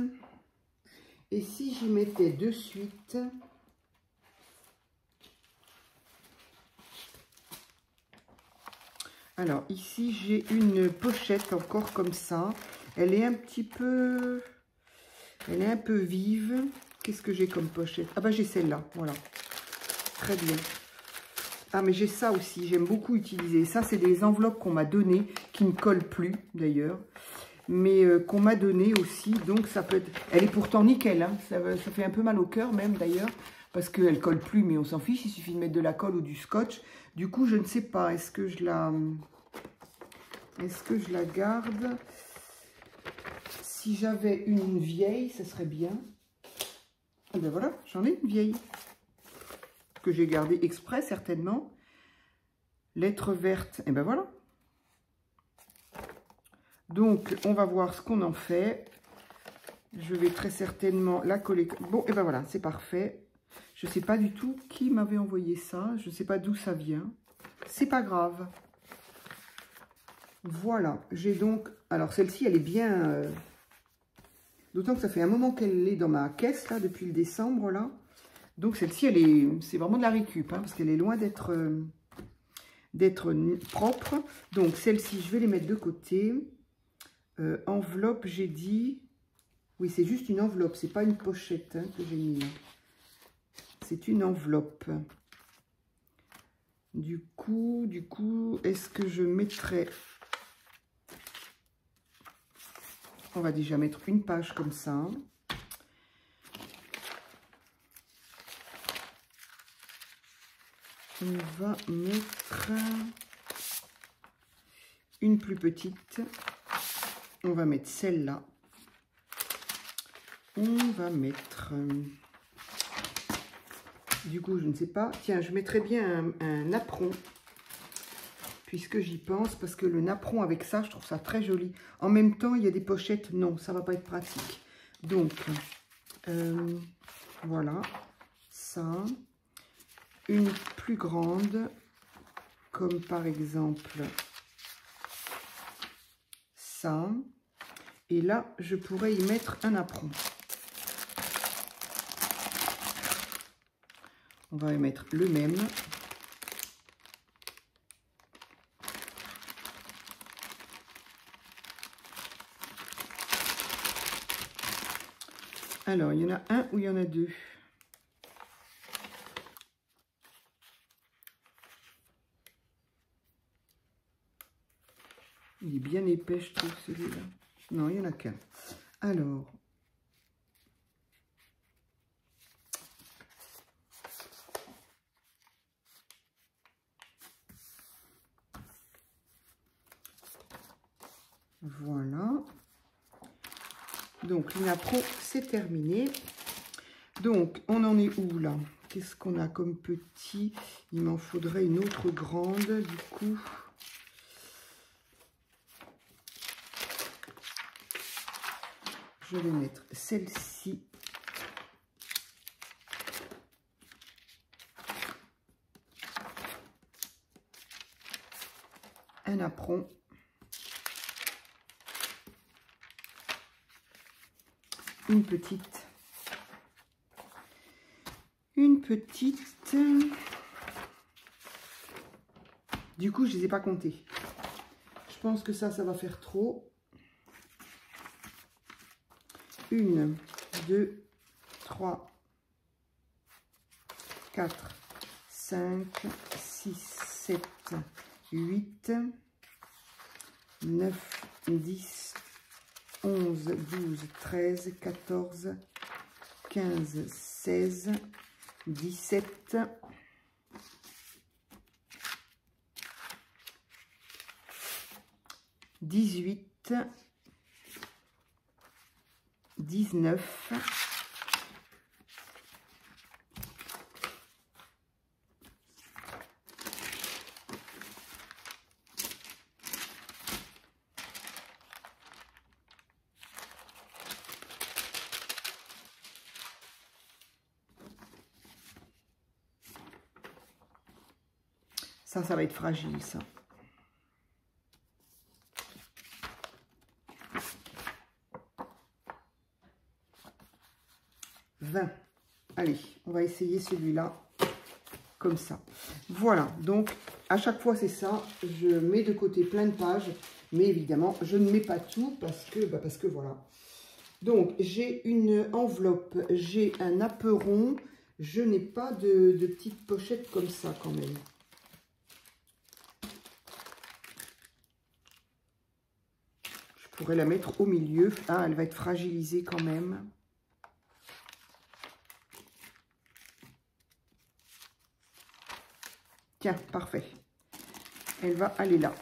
Et si j'y mettais de suite... Alors, ici, j'ai une pochette encore comme ça. Elle est un petit peu... Elle est un peu vive. Qu'est-ce que j'ai comme pochette? Ah bah, j'ai celle-là, voilà. Très bien. Ah, mais j'ai ça aussi, j'aime beaucoup utiliser. Ça, c'est des enveloppes qu'on m'a données, qui ne collent plus, d'ailleurs. Mais qu'on m'a donné aussi, donc ça peut être... Elle est pourtant nickel, hein. Ça fait un peu mal au cœur même, d'ailleurs. Parce qu'elle ne colle plus, mais on s'en fiche, il suffit de mettre de la colle ou du scotch. Du coup, je ne sais pas, est-ce que je la garde? Si j'avais une vieille, ça serait bien. Et ben voilà, j'en ai une vieille. Que j'ai gardée exprès, certainement. Lettre verte, et ben voilà. Donc, on va voir ce qu'on en fait. Je vais très certainement la coller. Bon, et ben voilà, c'est parfait. Je ne sais pas du tout qui m'avait envoyé ça. Je ne sais pas d'où ça vient. C'est pas grave. Voilà, j'ai donc... Alors, celle-ci, elle est bien... D'autant que ça fait un moment qu'elle est dans ma caisse, là, depuis le décembre, là. Donc, celle-ci, elle est... C'est vraiment de la récup, hein, parce qu'elle est loin d'être propre. Donc, celle-ci, je vais les mettre de côté. Enveloppe, j'ai dit... Oui, c'est juste une enveloppe, c'est pas une pochette, hein, que j'ai mis là. C'est une enveloppe. Du coup, est-ce que je mettrais... On va déjà mettre une page comme ça. On va mettre une plus petite. On va mettre celle-là. On va mettre... Du coup, je ne sais pas. Tiens, je mettrais bien un napperon. Puisque j'y pense. Parce que le napperon avec ça, je trouve ça très joli. En même temps, il y a des pochettes. Non, ça ne va pas être pratique. Donc, voilà. Ça. Une plus grande. Comme par exemple... ça. Et là, je pourrais y mettre un napperon. On va y mettre le même. Alors, il y en a un ou il y en a deux? Il est bien épais, je trouve, celui-là. Non, il n'y en a qu'un. Alors... Voilà. Donc, le napperon, c'est terminé. Donc, on en est où, là? Qu'est-ce qu'on a comme petit? Il m'en faudrait une autre grande, du coup. Je vais mettre celle-ci. Un napperon. Une petite. Une petite. Du coup, je ne les ai pas comptés. Je pense que ça va faire trop. 1, 2, 3, 4, 5, 6, 7, 8, 9, 10, 11, 12, 13, 14, 15, 16, 17, 18, 19, ça va être fragile, ça. 20. Allez, on va essayer celui-là, comme ça. Voilà, donc à chaque fois c'est ça. Je mets de côté plein de pages, mais évidemment, je ne mets pas tout parce que voilà. Donc, j'ai une enveloppe, j'ai un apperon. Je n'ai pas de petite pochette comme ça quand même. Je pourrais la mettre au milieu. Ah, elle va être fragilisée quand même. Tiens, parfait. Elle va aller là.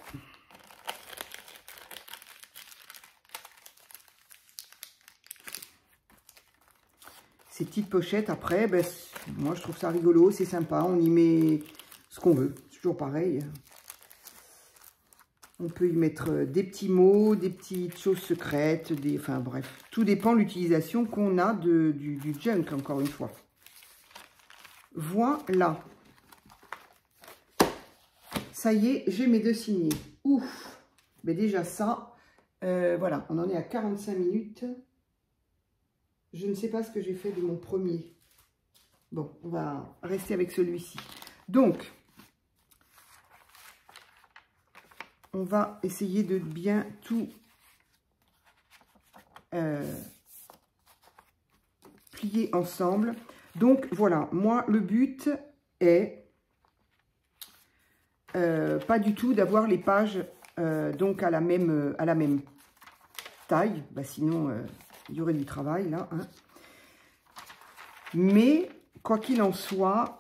Ces petites pochettes, après, ben, moi je trouve ça rigolo, c'est sympa. On y met ce qu'on veut. C'est toujours pareil. On peut y mettre des petits mots, des petites choses secrètes, enfin bref. Tout dépend de l'utilisation qu'on a du junk, encore une fois. Voilà. Ça y est, j'ai mes 2 signés. Ouf. Mais déjà ça, voilà, on en est à 45 minutes. Je ne sais pas ce que j'ai fait de mon premier. Bon, on va rester avec celui-ci. Donc, on va essayer de bien tout plier ensemble. Donc, voilà, moi, le but est pas du tout d'avoir les pages donc à la même taille. Bah, sinon, il y aurait du travail, là. Hein. Mais, quoi qu'il en soit,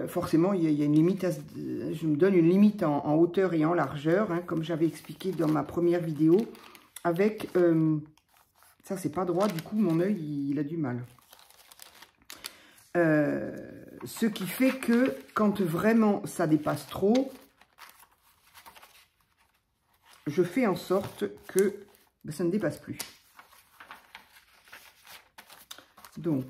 forcément, il y a une limite. Je me donne une limite en hauteur et en largeur, hein, comme j'avais expliqué dans ma première vidéo. Avec... ça, c'est pas droit, du coup, mon œil, il a du mal. Ce qui fait que, quand vraiment ça dépasse trop, je fais en sorte que ça ne dépasse plus. Donc,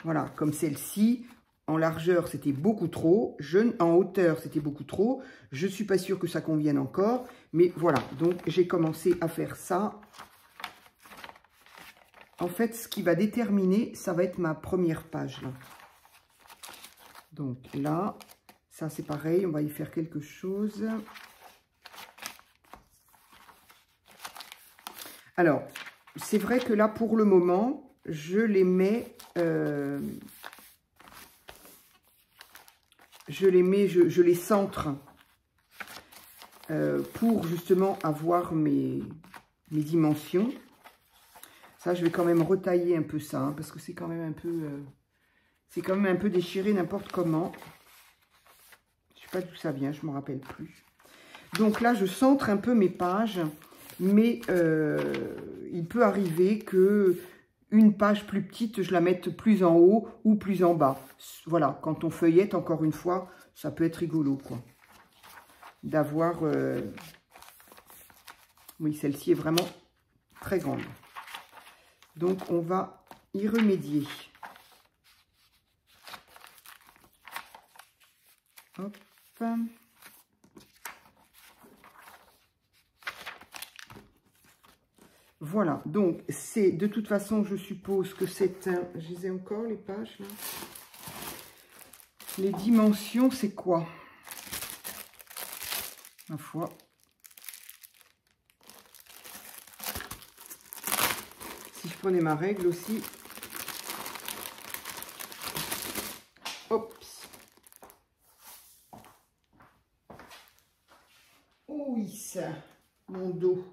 voilà, comme celle-ci, en largeur, c'était beaucoup trop, en hauteur, c'était beaucoup trop, je ne suis pas sûre que ça convienne encore, mais voilà, donc j'ai commencé à faire ça. En fait, ce qui va déterminer, ça va être ma première page, là. Donc là, ça c'est pareil, on va y faire quelque chose. Alors, c'est vrai que là, pour le moment, je les mets, je les centre pour justement avoir mes dimensions. Ça, je vais quand même retailler un peu ça, hein, parce que c'est quand même un peu déchiré n'importe comment. Je ne sais pas d'où ça vient, je ne me rappelle plus. Donc là, je centre un peu mes pages. Mais il peut arriver que une page plus petite, je la mette plus en haut ou plus en bas. Voilà, quand on feuillette, encore une fois, ça peut être rigolo, quoi. D'avoir... Oui, celle-ci est vraiment très grande. Donc, on va y remédier. Hop. Voilà, donc c'est de toute façon, je suppose que c'est un... Je les ai encore, les pages, là. Les dimensions, c'est quoi? Ma foi. Si je prenais ma règle aussi. Hop. Oh oui, ça, mon dos.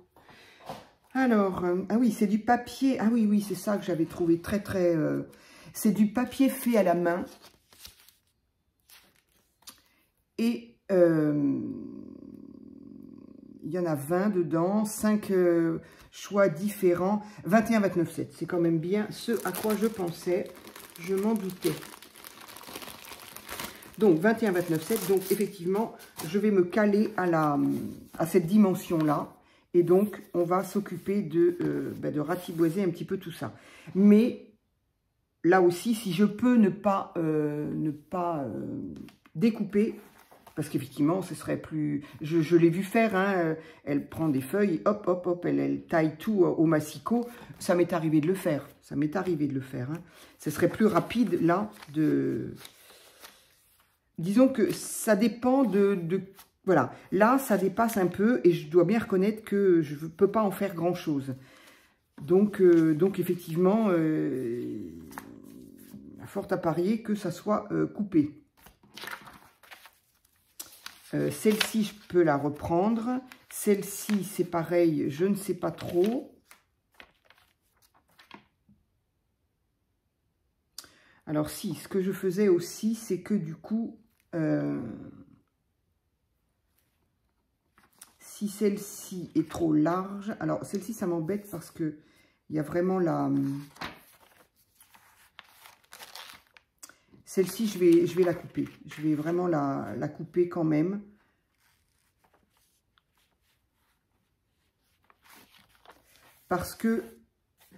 Alors, ah oui, c'est du papier. Ah oui, oui, c'est ça que j'avais trouvé très, très... c'est du papier fait à la main. Et il y en a 20 dedans, 5 choix différents. 21, 29, 7. C'est quand même bien ce à quoi je pensais. Je m'en doutais. Donc, 21, 29, 7. Donc, effectivement, je vais me caler à cette dimension-là. Et donc, on va s'occuper de ratiboiser un petit peu tout ça. Mais, là aussi, si je peux ne pas découper, Parce qu'effectivement, ce serait plus... Je l'ai vu faire, hein, elle prend des feuilles, hop, hop, hop, elle taille tout au massicot. Ça m'est arrivé de le faire. Ça m'est arrivé de le faire. Hein. Ce serait plus rapide, là, de... Disons que ça dépend de... Voilà, là, ça dépasse un peu et je dois bien reconnaître que je ne peux pas en faire grand-chose. Donc effectivement, fort à parier que ça soit coupé. Celle-ci, je peux la reprendre. Celle-ci, c'est pareil, je ne sais pas trop. Alors si, ce que je faisais aussi, c'est que du coup, si celle-ci est trop large, alors celle-ci, ça m'embête parce que il y a vraiment la... Celle-ci, je vais la couper. Je vais vraiment la couper quand même. Parce que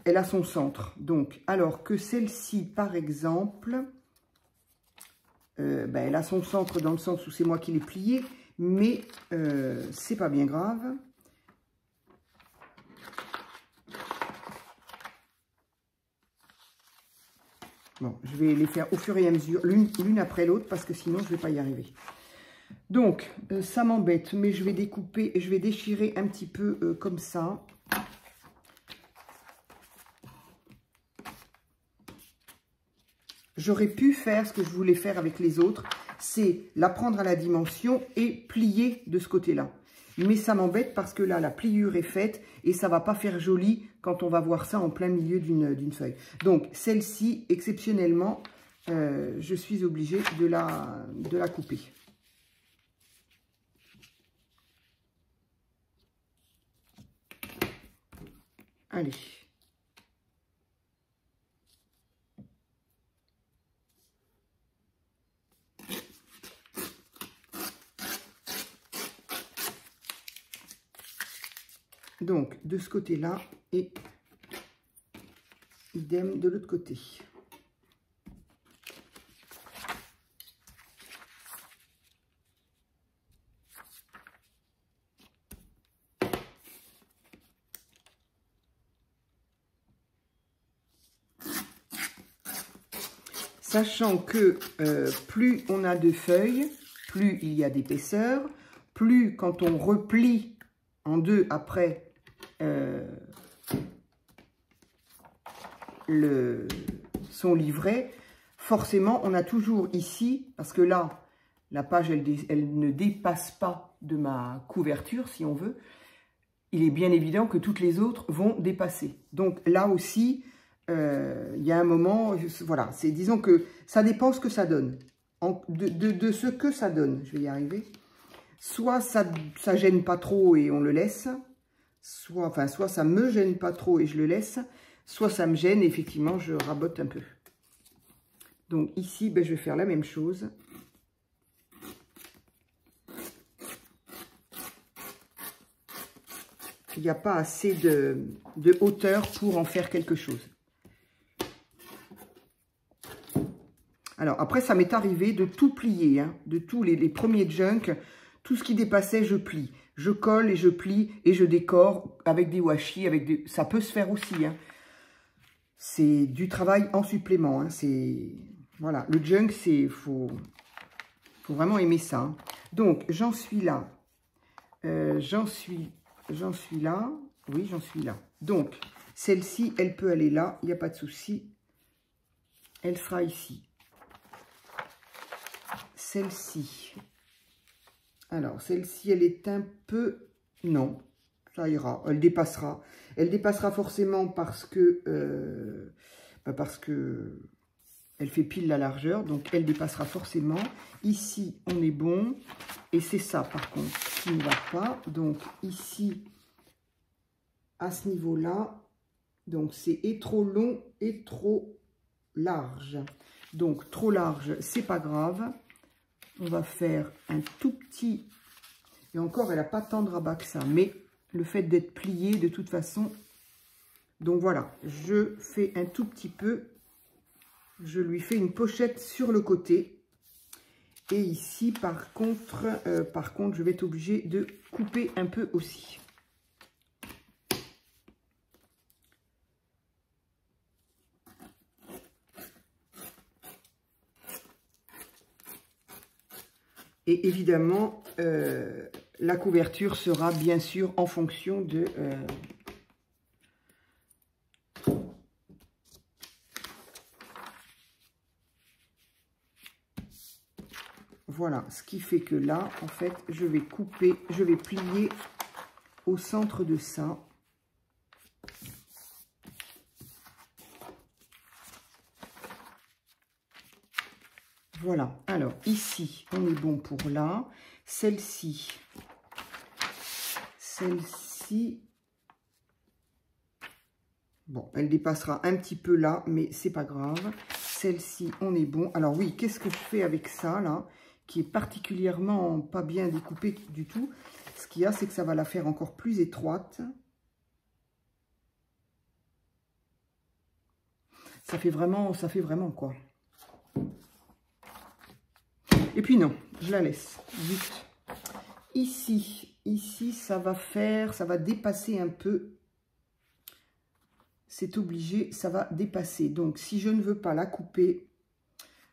elle a son centre. Donc, alors que celle-ci, par exemple, ben, elle a son centre dans le sens où c'est moi qui l'ai pliée, mais c'est pas bien grave. Bon, je vais les faire au fur et à mesure, l'une après l'autre, parce que sinon, je ne vais pas y arriver. Donc, ça m'embête, mais je vais découper, je vais déchirer un petit peu comme ça. J'aurais pu faire ce que je voulais faire avec les autres, c'est la prendre à la dimension et plier de ce côté-là. Mais ça m'embête parce que là, la pliure est faite et ça ne va pas faire joli quand on va voir ça en plein milieu d'une feuille. Donc, celle-ci, exceptionnellement, je suis obligée de la couper. Allez. Donc, de ce côté-là et idem de l'autre côté. Sachant que plus on a de feuilles, plus il y a d'épaisseur, plus quand on replie en deux après son livret, forcément on a toujours ici, parce que là, la page elle ne dépasse pas de ma couverture si on veut, il est bien évident que toutes les autres vont dépasser. Donc là aussi, il y a un moment, voilà, disons que ça dépend ce que ça donne, de ce que ça donne, je vais y arriver. Soit ça gêne pas trop et on le laisse, soit ça me gêne pas trop et je le laisse, soit ça me gêne et effectivement je rabote un peu. Donc ici, ben, je vais faire la même chose. Il n'y a pas assez de hauteur pour en faire quelque chose. Alors après, ça m'est arrivé de tout plier, hein, de tous les premiers junk, tout ce qui dépassait, je plie. Je colle et je plie et je décore avec des washi, ça peut se faire aussi. Hein. C'est du travail en supplément. Hein. Voilà, le junk, faut vraiment aimer ça. Hein. Donc, j'en suis là. J'en suis là. Oui, j'en suis là. Donc, celle-ci, elle peut aller là. Il n'y a pas de souci. Elle sera ici. Celle-ci. Alors, celle-ci, elle est un peu... Non, ça ira. Elle dépassera. Elle dépassera forcément parce que elle fait pile la largeur. Donc, elle dépassera forcément. Ici, on est bon. Et c'est ça, par contre, qui ne va pas. Donc, ici, à ce niveau-là, donc c'est et trop long et trop large. Donc, trop large, c'est pas grave. On va faire un tout petit... Et encore, elle n'a pas tant de rabat que ça. Mais le fait d'être plié, de toute façon... Donc, voilà. Je fais un tout petit peu... Je lui fais une pochette sur le côté. Et ici, par contre, je vais être obligée de couper un peu aussi. Et évidemment, la couverture sera bien sûr en fonction de... Voilà, ce qui fait que là, en fait, je vais couper, je vais plier au centre de ça. Voilà, alors ici, on est bon pour là. Celle-ci, bon, elle dépassera un petit peu là, mais c'est pas grave. Celle-ci, on est bon. Alors oui, qu'est-ce que je fais avec ça, là, qui est particulièrement pas bien découpé du tout. Ce qu'il y a, c'est que ça va la faire encore plus étroite. Ça fait vraiment quoi. Et puis non, je la laisse, vite. Ici, ça va dépasser un peu. C'est obligé, ça va dépasser. Donc, si je ne veux pas la couper,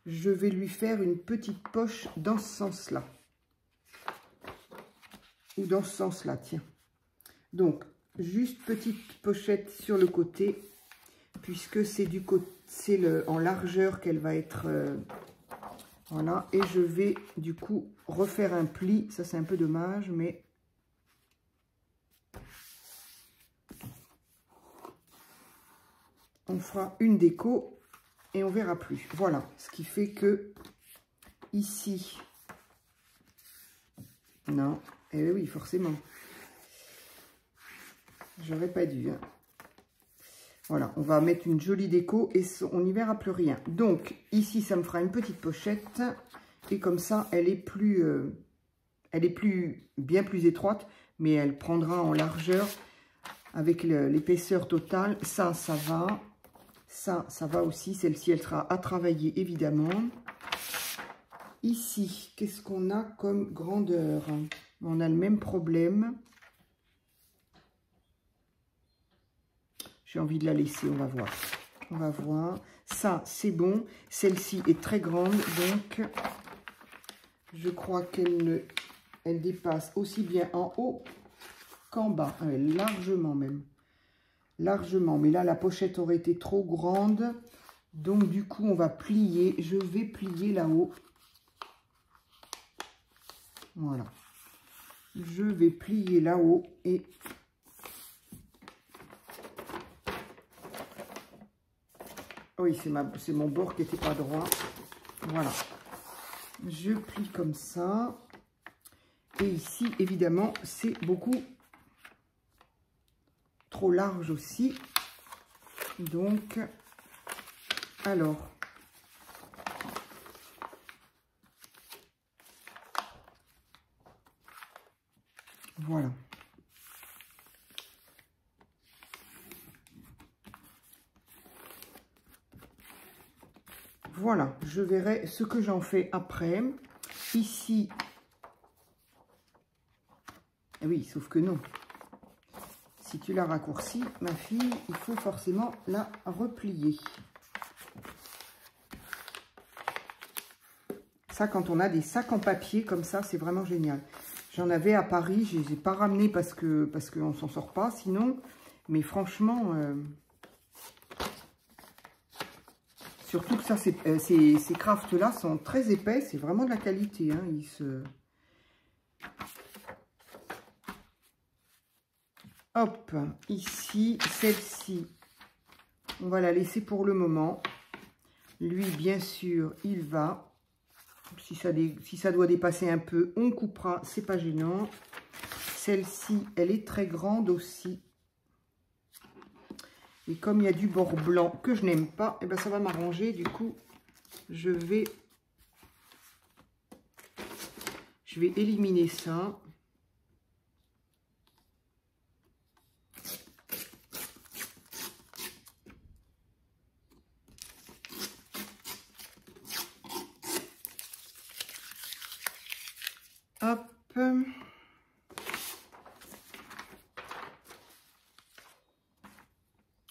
je vais lui faire une petite poche dans ce sens-là. Ou dans ce sens-là, tiens. Donc, juste petite pochette sur le côté, puisque c'est en largeur qu'elle va être... voilà, et je vais du coup refaire un pli. Ça, c'est un peu dommage, mais... on fera une déco et on verra plus. Voilà, ce qui fait que ici... non, eh oui, forcément. J'aurais pas dû. Hein. Voilà, on va mettre une jolie déco et on n'y verra plus rien. Donc, ici, ça me fera une petite pochette. Et comme ça, elle est bien plus étroite, mais elle prendra en largeur avec l'épaisseur totale. Ça va. Ça va aussi. Celle-ci, elle sera à travailler, évidemment. Ici, qu'est-ce qu'on a comme grandeur? On a le même problème. J'ai envie de la laisser, on va voir. On va voir. Ça, c'est bon. Celle-ci est très grande, donc je crois qu'elle dépasse aussi bien en haut qu'en bas. Largement même. Largement. Mais là, la pochette aurait été trop grande. Donc, du coup, on va plier. Je vais plier là-haut. Voilà. Je vais plier là-haut et... oui, c'est mon bord qui n'était pas droit. Voilà. Je plie comme ça. Et ici, évidemment, c'est beaucoup trop large aussi. Donc, alors... voilà. Voilà, je verrai ce que j'en fais après. Ici, oui, sauf que non. Si tu la raccourcis, ma fille, il faut forcément la replier. Ça, quand on a des sacs en papier comme ça, c'est vraiment génial. J'en avais à Paris, je ne les ai pas ramenés parce qu'on ne s'en sort pas sinon. Mais franchement... surtout que ça, ces crafts-là sont très épais. C'est vraiment de la qualité. Hein. Hop, ici, celle-ci, on va la laisser pour le moment. Lui, bien sûr, il va. Si ça doit dépasser un peu, on coupera. C'est pas gênant. Celle-ci, elle est très grande aussi. Et comme il y a du bord blanc que je n'aime pas, et ben ça va m'arranger. Du coup, je vais éliminer ça.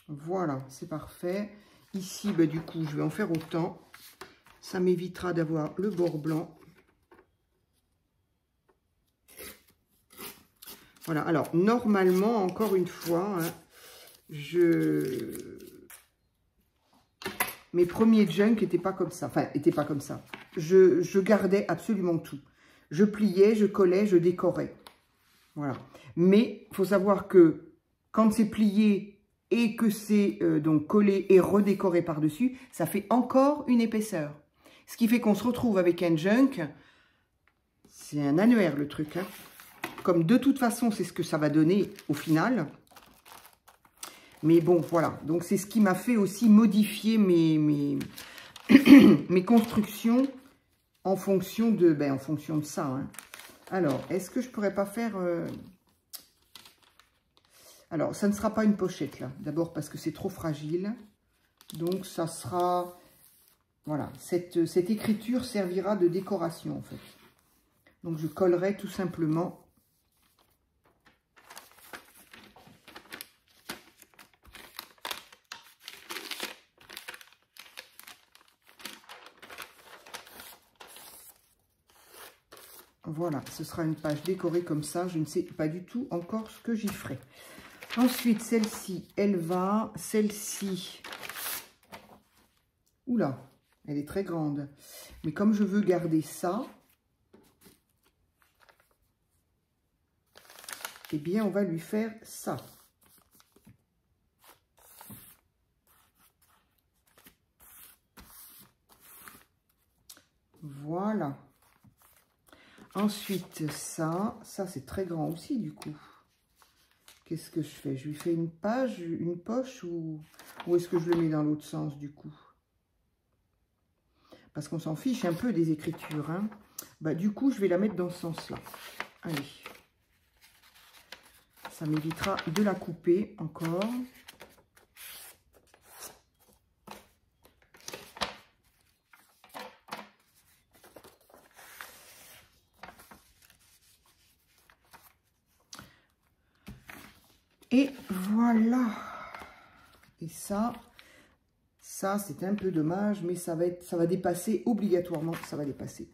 Voilà, c'est parfait. Ici, ben, du coup, je vais en faire autant. Ça m'évitera d'avoir le bord blanc. Voilà, alors, normalement, encore une fois, hein, mes premiers junk n'étaient pas comme ça. Enfin, n'étaient pas comme ça. Je gardais absolument tout. Je pliais, je collais, je décorais. Voilà. Mais il faut savoir que quand c'est plié et que c'est donc collé et redécoré par-dessus, ça fait encore une épaisseur. Ce qui fait qu'on se retrouve avec un junk. C'est un annuaire le truc. Hein. Comme de toute façon, c'est ce que ça va donner au final. Mais bon, voilà. Donc, c'est ce qui m'a fait aussi modifier mes constructions en fonction de ça. Hein. Alors, est-ce que je pourrais pas faire... Alors, ça ne sera pas une pochette, là. D'abord parce que c'est trop fragile. Donc, ça sera... Voilà, cette écriture servira de décoration, en fait. Donc, je collerai tout simplement... Voilà, ce sera une page décorée comme ça. Je ne sais pas du tout encore ce que j'y ferai. Ensuite, celle-ci, elle va. Celle-ci... Oula, elle est très grande. Mais comme je veux garder ça, eh bien, on va lui faire ça. Voilà. Ensuite, ça c'est très grand aussi du coup. Qu'est-ce que je fais? Je lui fais une page, une poche ou est-ce que je le mets dans l'autre sens du coup? Parce qu'on s'en fiche un peu des écritures. Hein. Bah, du coup, je vais la mettre dans ce sens-là. Allez. Ça m'évitera de la couper encore. Et voilà. Et ça c'est un peu dommage, mais ça va dépasser obligatoirement, ça va dépasser.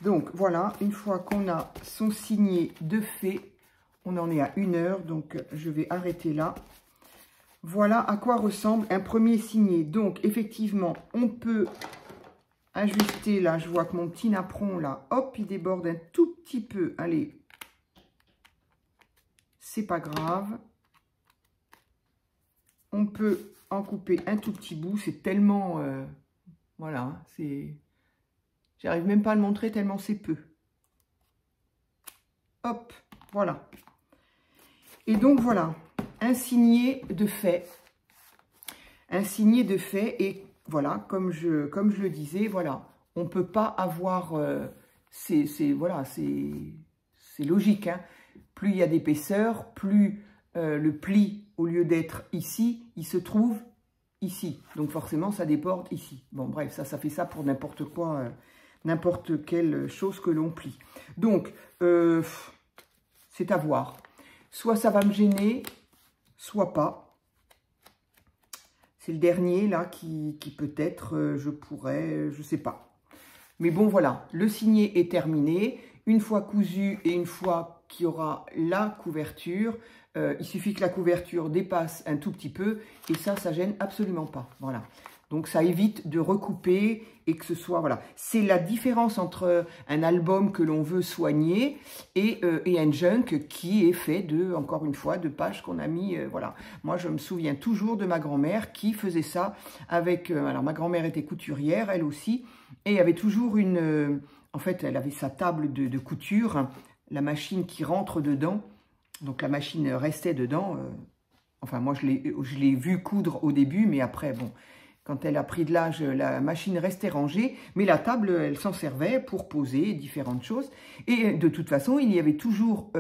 Donc voilà, une fois qu'on a son signet de fait, on en est à 1 heure, donc je vais arrêter là. Voilà à quoi ressemble un premier signet. Donc effectivement, on peut ajuster, là, je vois que mon petit napperon, là, hop, il déborde un tout petit peu. Allez, c'est pas grave. On peut en couper un tout petit bout, c'est tellement... voilà, c'est... J'arrive même pas à le montrer tellement c'est peu. Hop, voilà. Et donc, voilà, un signet de fait. Un signet de fait et... Voilà, comme je le disais, voilà, on ne peut pas avoir, c'est logique, hein. Plus il y a d'épaisseur, plus le pli, au lieu d'être ici, il se trouve ici. Donc forcément, ça déborde ici. Bon, bref, ça fait ça pour n'importe quoi, n'importe quelle chose que l'on plie. Donc, c'est à voir. Soit ça va me gêner, soit pas. C'est le dernier, là, qui peut-être, je pourrais, je sais pas. Mais bon, voilà, le signet est terminé. Une fois cousu et une fois qu'il y aura la couverture, il suffit que la couverture dépasse un tout petit peu. Et ça gêne absolument pas. Voilà. Donc, ça évite de recouper et que ce soit... Voilà. C'est la différence entre un album que l'on veut soigner et un junk qui est fait de, encore une fois, de pages qu'on a mis... voilà. Moi, je me souviens toujours de ma grand-mère qui faisait ça avec... alors, ma grand-mère était couturière, elle aussi. Et il y avait toujours une... en fait, elle avait sa table de couture, la machine qui rentre dedans. Donc, la machine restait dedans. Enfin, moi, je l'ai vu coudre au début, mais après, bon... Quand elle a pris de l'âge, la machine restait rangée, mais la table, elle s'en servait pour poser différentes choses. Et de toute façon, il y avait toujours,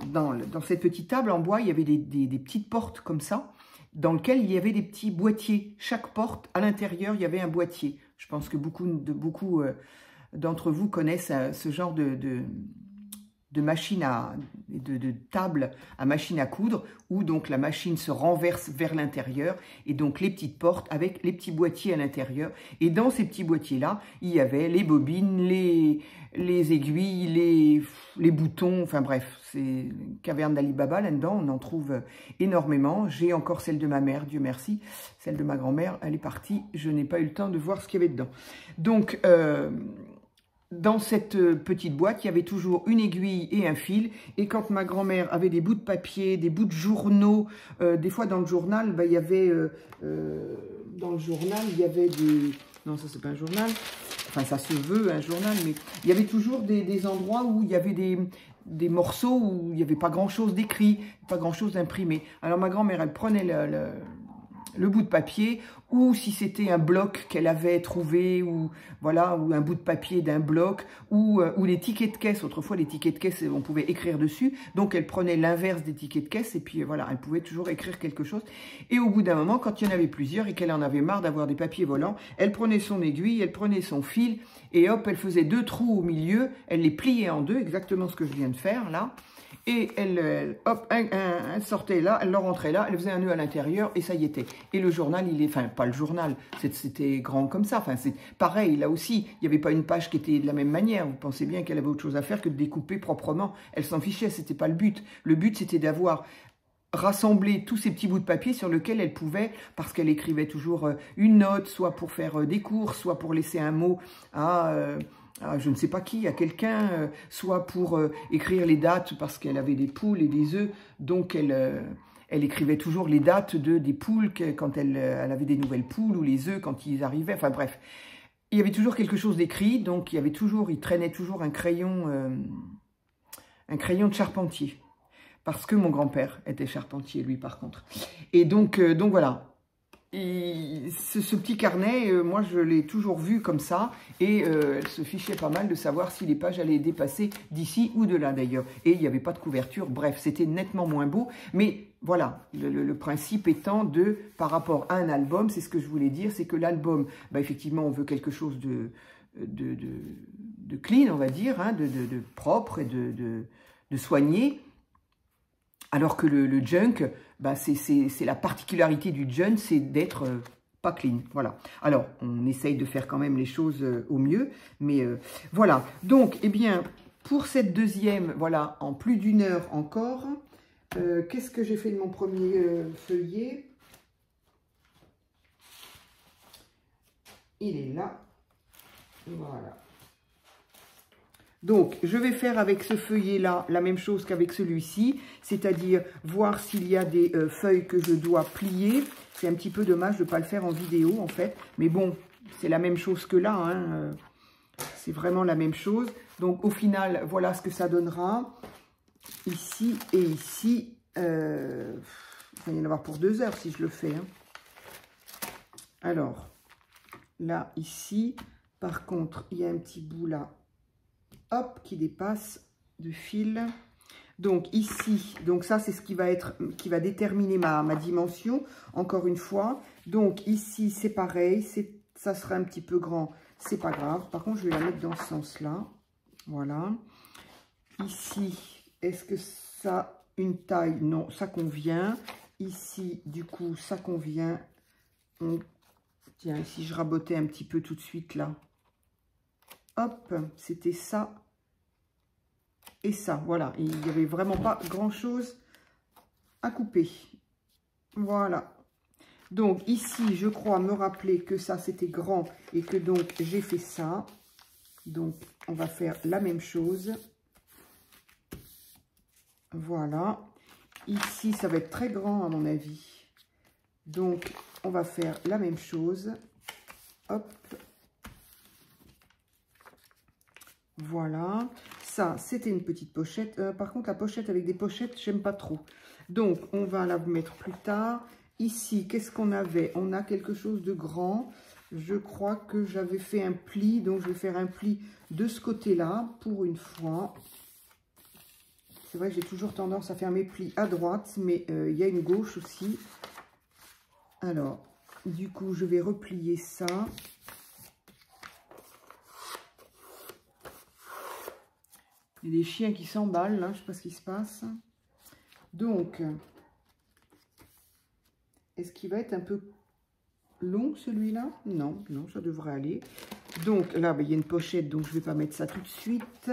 dans cette petite table en bois, il y avait des petites portes comme ça. dans lequel il y avait des petits boîtiers. Chaque porte, à l'intérieur, il y avait un boîtier. Je pense que beaucoup d'entre vous connaissent ce genre de machine de table à machine à coudre, où donc la machine se renverse vers l'intérieur, et donc les petites portes avec les petits boîtiers à l'intérieur. Et dans ces petits boîtiers-là, il y avait les bobines, les aiguilles, les boutons, enfin bref, c'est caverne d'Ali Baba là-dedans, on en trouve énormément. J'ai encore celle de ma mère, Dieu merci, celle de ma grand-mère, elle est partie, je n'ai pas eu le temps de voir ce qu'il y avait dedans. Donc, dans cette petite boîte, il y avait toujours une aiguille et un fil. Et quand ma grand-mère avait des bouts de papier, des bouts de journaux, des fois dans le journal, il y avait des... Non, ça c'est pas un journal. Enfin, ça se veut un journal, mais il y avait toujours des endroits où il y avait des morceaux où il n'y avait pas grand-chose d'écrit, pas grand-chose d'imprimé. Alors ma grand-mère, elle prenait le bout de papier, ou si c'était un bloc qu'elle avait trouvé, ou voilà, ou un bout de papier d'un bloc, ou les tickets de caisse. Autrefois, les tickets de caisse, on pouvait écrire dessus, donc elle prenait l'inverse des tickets de caisse, et puis voilà, elle pouvait toujours écrire quelque chose. Et au bout d'un moment, quand il y en avait plusieurs, et qu'elle en avait marre d'avoir des papiers volants, elle prenait son aiguille, elle prenait son fil, et hop, elle faisait 2 trous au milieu, elle les pliait en deux, exactement ce que je viens de faire, là. Et elle, hop, elle sortait là, elle le rentrait là, elle faisait un nœud à l'intérieur et ça y était. Et le journal, enfin pas le journal, c'était grand comme ça. Enfin c'est pareil, là aussi, il n'y avait pas une page qui était de la même manière. Vous pensez bien qu'elle avait autre chose à faire que de découper proprement. Elle s'en fichait, c'était pas le but. Le but c'était d'avoir rassemblé tous ces petits bouts de papier sur lesquels elle pouvait, parce qu'elle écrivait toujours une note, soit pour faire des cours, soit pour laisser un mot à... je ne sais pas qui, à quelqu'un, soit pour écrire les dates parce qu'elle avait des poules et des œufs, donc elle écrivait toujours les dates des poules quand elle avait des nouvelles poules, ou les œufs quand ils arrivaient, enfin bref. Il y avait toujours quelque chose d'écrit, donc il traînait toujours un crayon de charpentier, parce que mon grand-père était charpentier, lui, par contre. Et donc voilà. Et ce petit carnet, moi je l'ai toujours vu comme ça, et elle se fichait pas mal de savoir si les pages allaient dépasser d'ici ou de là d'ailleurs. Et il n'y avait pas de couverture, bref, c'était nettement moins beau, mais voilà, le principe étant par rapport à un album, c'est ce que je voulais dire, c'est que l'album, effectivement on veut quelque chose de clean, on va dire, hein, de propre et de soigné. Alors que le junk, c'est la particularité du junk, c'est d'être pas clean. Voilà. Alors, on essaye de faire quand même les choses au mieux, mais voilà. Donc, eh bien, pour cette deuxième, voilà, en plus d'1 heure encore, qu'est-ce que j'ai fait de mon premier feuillet? Il est là. Voilà. Donc, je vais faire avec ce feuillet-là la même chose qu'avec celui-ci, c'est-à-dire voir s'il y a des feuilles que je dois plier. C'est un petit peu dommage de ne pas le faire en vidéo, en fait. Mais bon, c'est la même chose que là, hein. C'est vraiment la même chose. Donc, au final, voilà ce que ça donnera. Ici et ici. Il va y en avoir pour 2 heures si je le fais, hein. Alors, là, ici, par contre, il y a un petit bout là. Hop, qui dépasse de fil. Donc ici, donc ça c'est ce qui va déterminer ma dimension, encore une fois. Donc ici c'est pareil, ça sera un petit peu grand, c'est pas grave. Par contre je vais la mettre dans ce sens-là, voilà. Ici, est-ce que ça a une taille? Non, ça convient. Ici, du coup, ça convient. Tiens, ici je rabotais un petit peu tout de suite là. Hop, c'était ça et ça, voilà. Et il n'y avait vraiment pas grand-chose à couper. Voilà. Donc ici, je crois me rappeler que ça, c'était grand et que donc j'ai fait ça. Donc, on va faire la même chose. Voilà. Ici, ça va être très grand à mon avis. Donc, on va faire la même chose. Hop. Voilà, ça c'était une petite pochette. Par contre la pochette avec des pochettes, j'aime pas trop. Donc on va la mettre plus tard. Ici, qu'est-ce qu'on avait? On a quelque chose de grand. Je crois que j'avais fait un pli, donc je vais faire un pli de ce côté-là pour une fois. C'est vrai que j'ai toujours tendance à faire mes plis à droite, mais il y a une gauche aussi. Alors, du coup, je vais replier ça. Il y a des chiens qui s'emballent, là, je ne sais pas ce qui se passe. Donc, est-ce qu'il va être un peu long, celui-là? Non, non, ça devrait aller. Donc, là, il y a une pochette, donc je ne vais pas mettre ça tout de suite.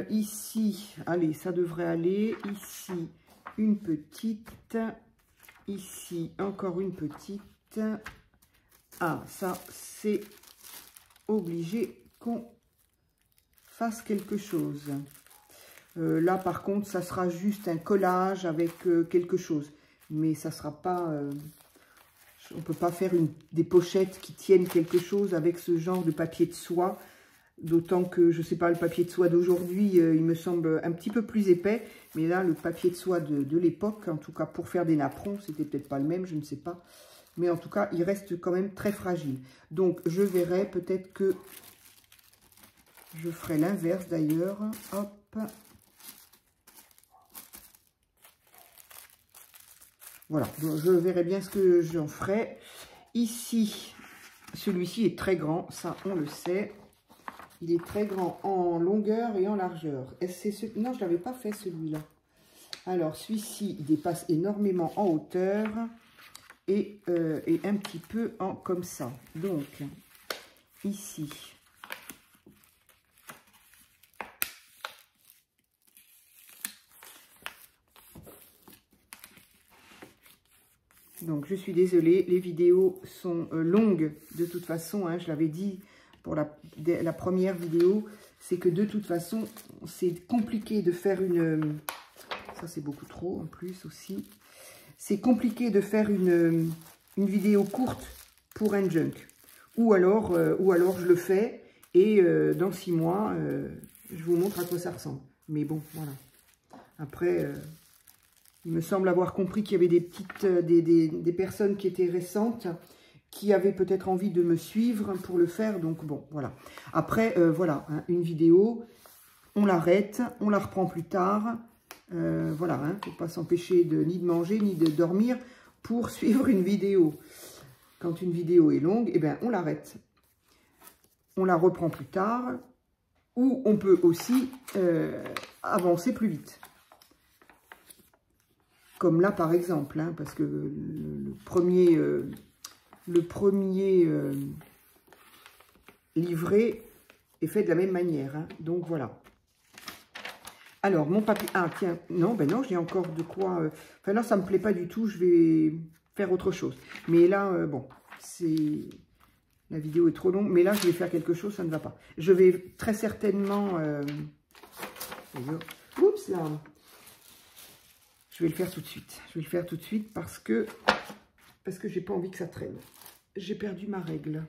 Ici, allez, ça devrait aller. Ici, une petite. Ici, encore une petite. Ah, ça, c'est obligé qu'on fasse quelque chose. Là, par contre, ça sera juste un collage avec quelque chose. Mais ça sera pas... on ne peut pas faire des pochettes qui tiennent quelque chose avec ce genre de papier de soie. D'autant que, je ne sais pas, le papier de soie d'aujourd'hui, il me semble un petit peu plus épais. Mais là, le papier de soie de l'époque, en tout cas pour faire des napperons, c'était peut-être pas le même, je ne sais pas. Mais en tout cas, il reste quand même très fragile. Donc, je verrai peut-être que je ferai l'inverse d'ailleurs. Hop. Voilà, donc je verrai bien ce que j'en ferai. Ici, celui-ci est très grand, ça on le sait. Il est très grand en longueur et en largeur. Non, je ne l'avais pas fait celui-là. Alors, celui-ci, il dépasse énormément en hauteur et un petit peu comme ça. Donc, ici. Donc, je suis désolée, les vidéos sont longues de toute façon, hein, je l'avais dit pour la première vidéo, c'est que de toute façon, c'est compliqué de faire une... Ça, c'est beaucoup trop en plus aussi. C'est compliqué de faire une vidéo courte pour un junk. Ou alors je le fais et dans 6 mois, je vous montre à quoi ça ressemble. Mais bon, voilà. Après... il me semble avoir compris qu'il y avait des personnes qui étaient récentes, qui avaient peut-être envie de me suivre pour le faire. Donc bon, voilà. Après, voilà, hein, une vidéo, on l'arrête, on la reprend plus tard. Voilà, il ne faut pas s'empêcher ni de manger, ni de dormir pour suivre une vidéo. Quand une vidéo est longue, eh bien, on l'arrête. On la reprend plus tard. Ou on peut aussi avancer plus vite. Comme là, par exemple, hein, parce que le premier livret est fait de la même manière. Hein, donc, voilà. Alors, mon papier... Ah, tiens, non, ben non, j'ai encore de quoi... Enfin, là, ça ne me plaît pas du tout. Je vais faire autre chose. Mais là, bon, c'est... La vidéo est trop longue. Mais là, je vais faire quelque chose, ça ne va pas. Je vais très certainement... Oups, là... Je vais le faire tout de suite. Je vais le faire tout de suite parce que j'ai pas envie que ça traîne. J'ai perdu ma règle.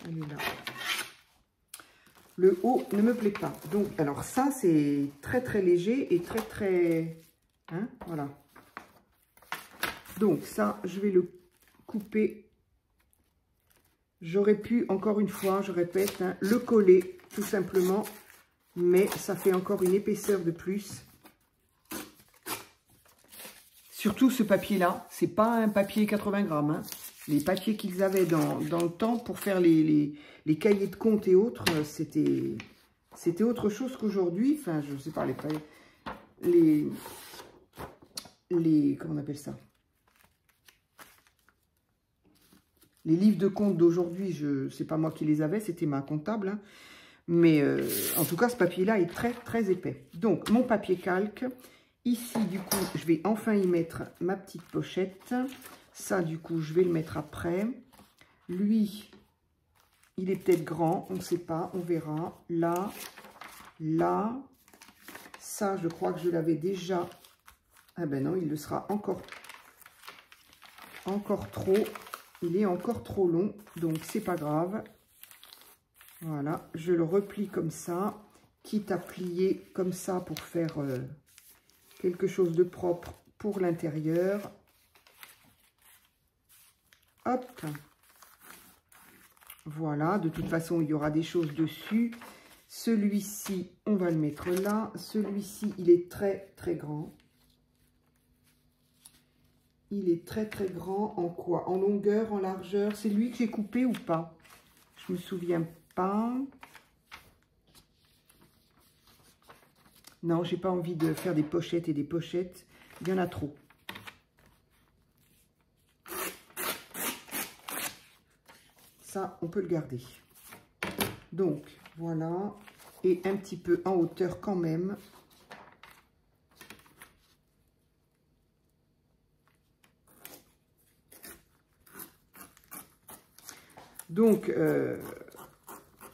Elle est là. Le haut ne me plaît pas. Donc, alors ça, c'est très, très léger et très, très... Hein, voilà. Donc, ça, je vais le couper. J'aurais pu, encore une fois, je répète, hein, le coller, tout simplement. Mais ça fait encore une épaisseur de plus. Surtout ce papier-là, c'est pas un papier 80 grammes. Hein. Les papiers qu'ils avaient dans le temps pour faire les cahiers de compte et autres, c'était autre chose qu'aujourd'hui. Enfin, je ne sais pas, comment on appelle ça? Les livres de compte d'aujourd'hui, c'est pas moi qui les avais, c'était ma comptable. Hein. Mais en tout cas, ce papier-là est très, très épais. Donc, mon papier calque... Ici, du coup, je vais enfin y mettre ma petite pochette. Ça, du coup, je vais le mettre après. Lui, il est peut-être grand, on ne sait pas, on verra. Là, là. Ça, je crois que je l'avais déjà. Ah ben non, il le sera encore trop. Il est encore trop long, donc c'est pas grave. Voilà, je le replie comme ça, quitte à plier comme ça pour faire... quelque chose de propre pour l'intérieur. Hop. Voilà, de toute façon, il y aura des choses dessus. Celui-ci, on va le mettre là. Celui-ci, il est très, très grand. Il est très très grand. En quoi? En longueur, en largeur. C'est lui que j'ai coupé ou pas? Je me souviens pas. Non, j'ai pas envie de faire des pochettes et des pochettes. Il y en a trop. Ça, on peut le garder. Donc, voilà. Et un petit peu en hauteur quand même. Donc,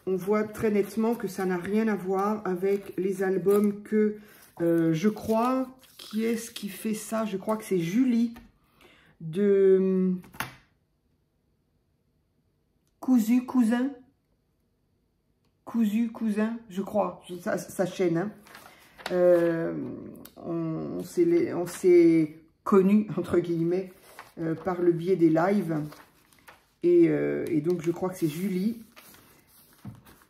on voit très nettement que ça n'a rien à voir avec les albums que je crois. Qui est-ce qui fait ça? Je crois que c'est Julie de Cousu Cousin. Cousu Cousin, je crois. Sa chaîne. Hein. On s'est connus, entre guillemets, par le biais des lives. Et donc, je crois que c'est Julie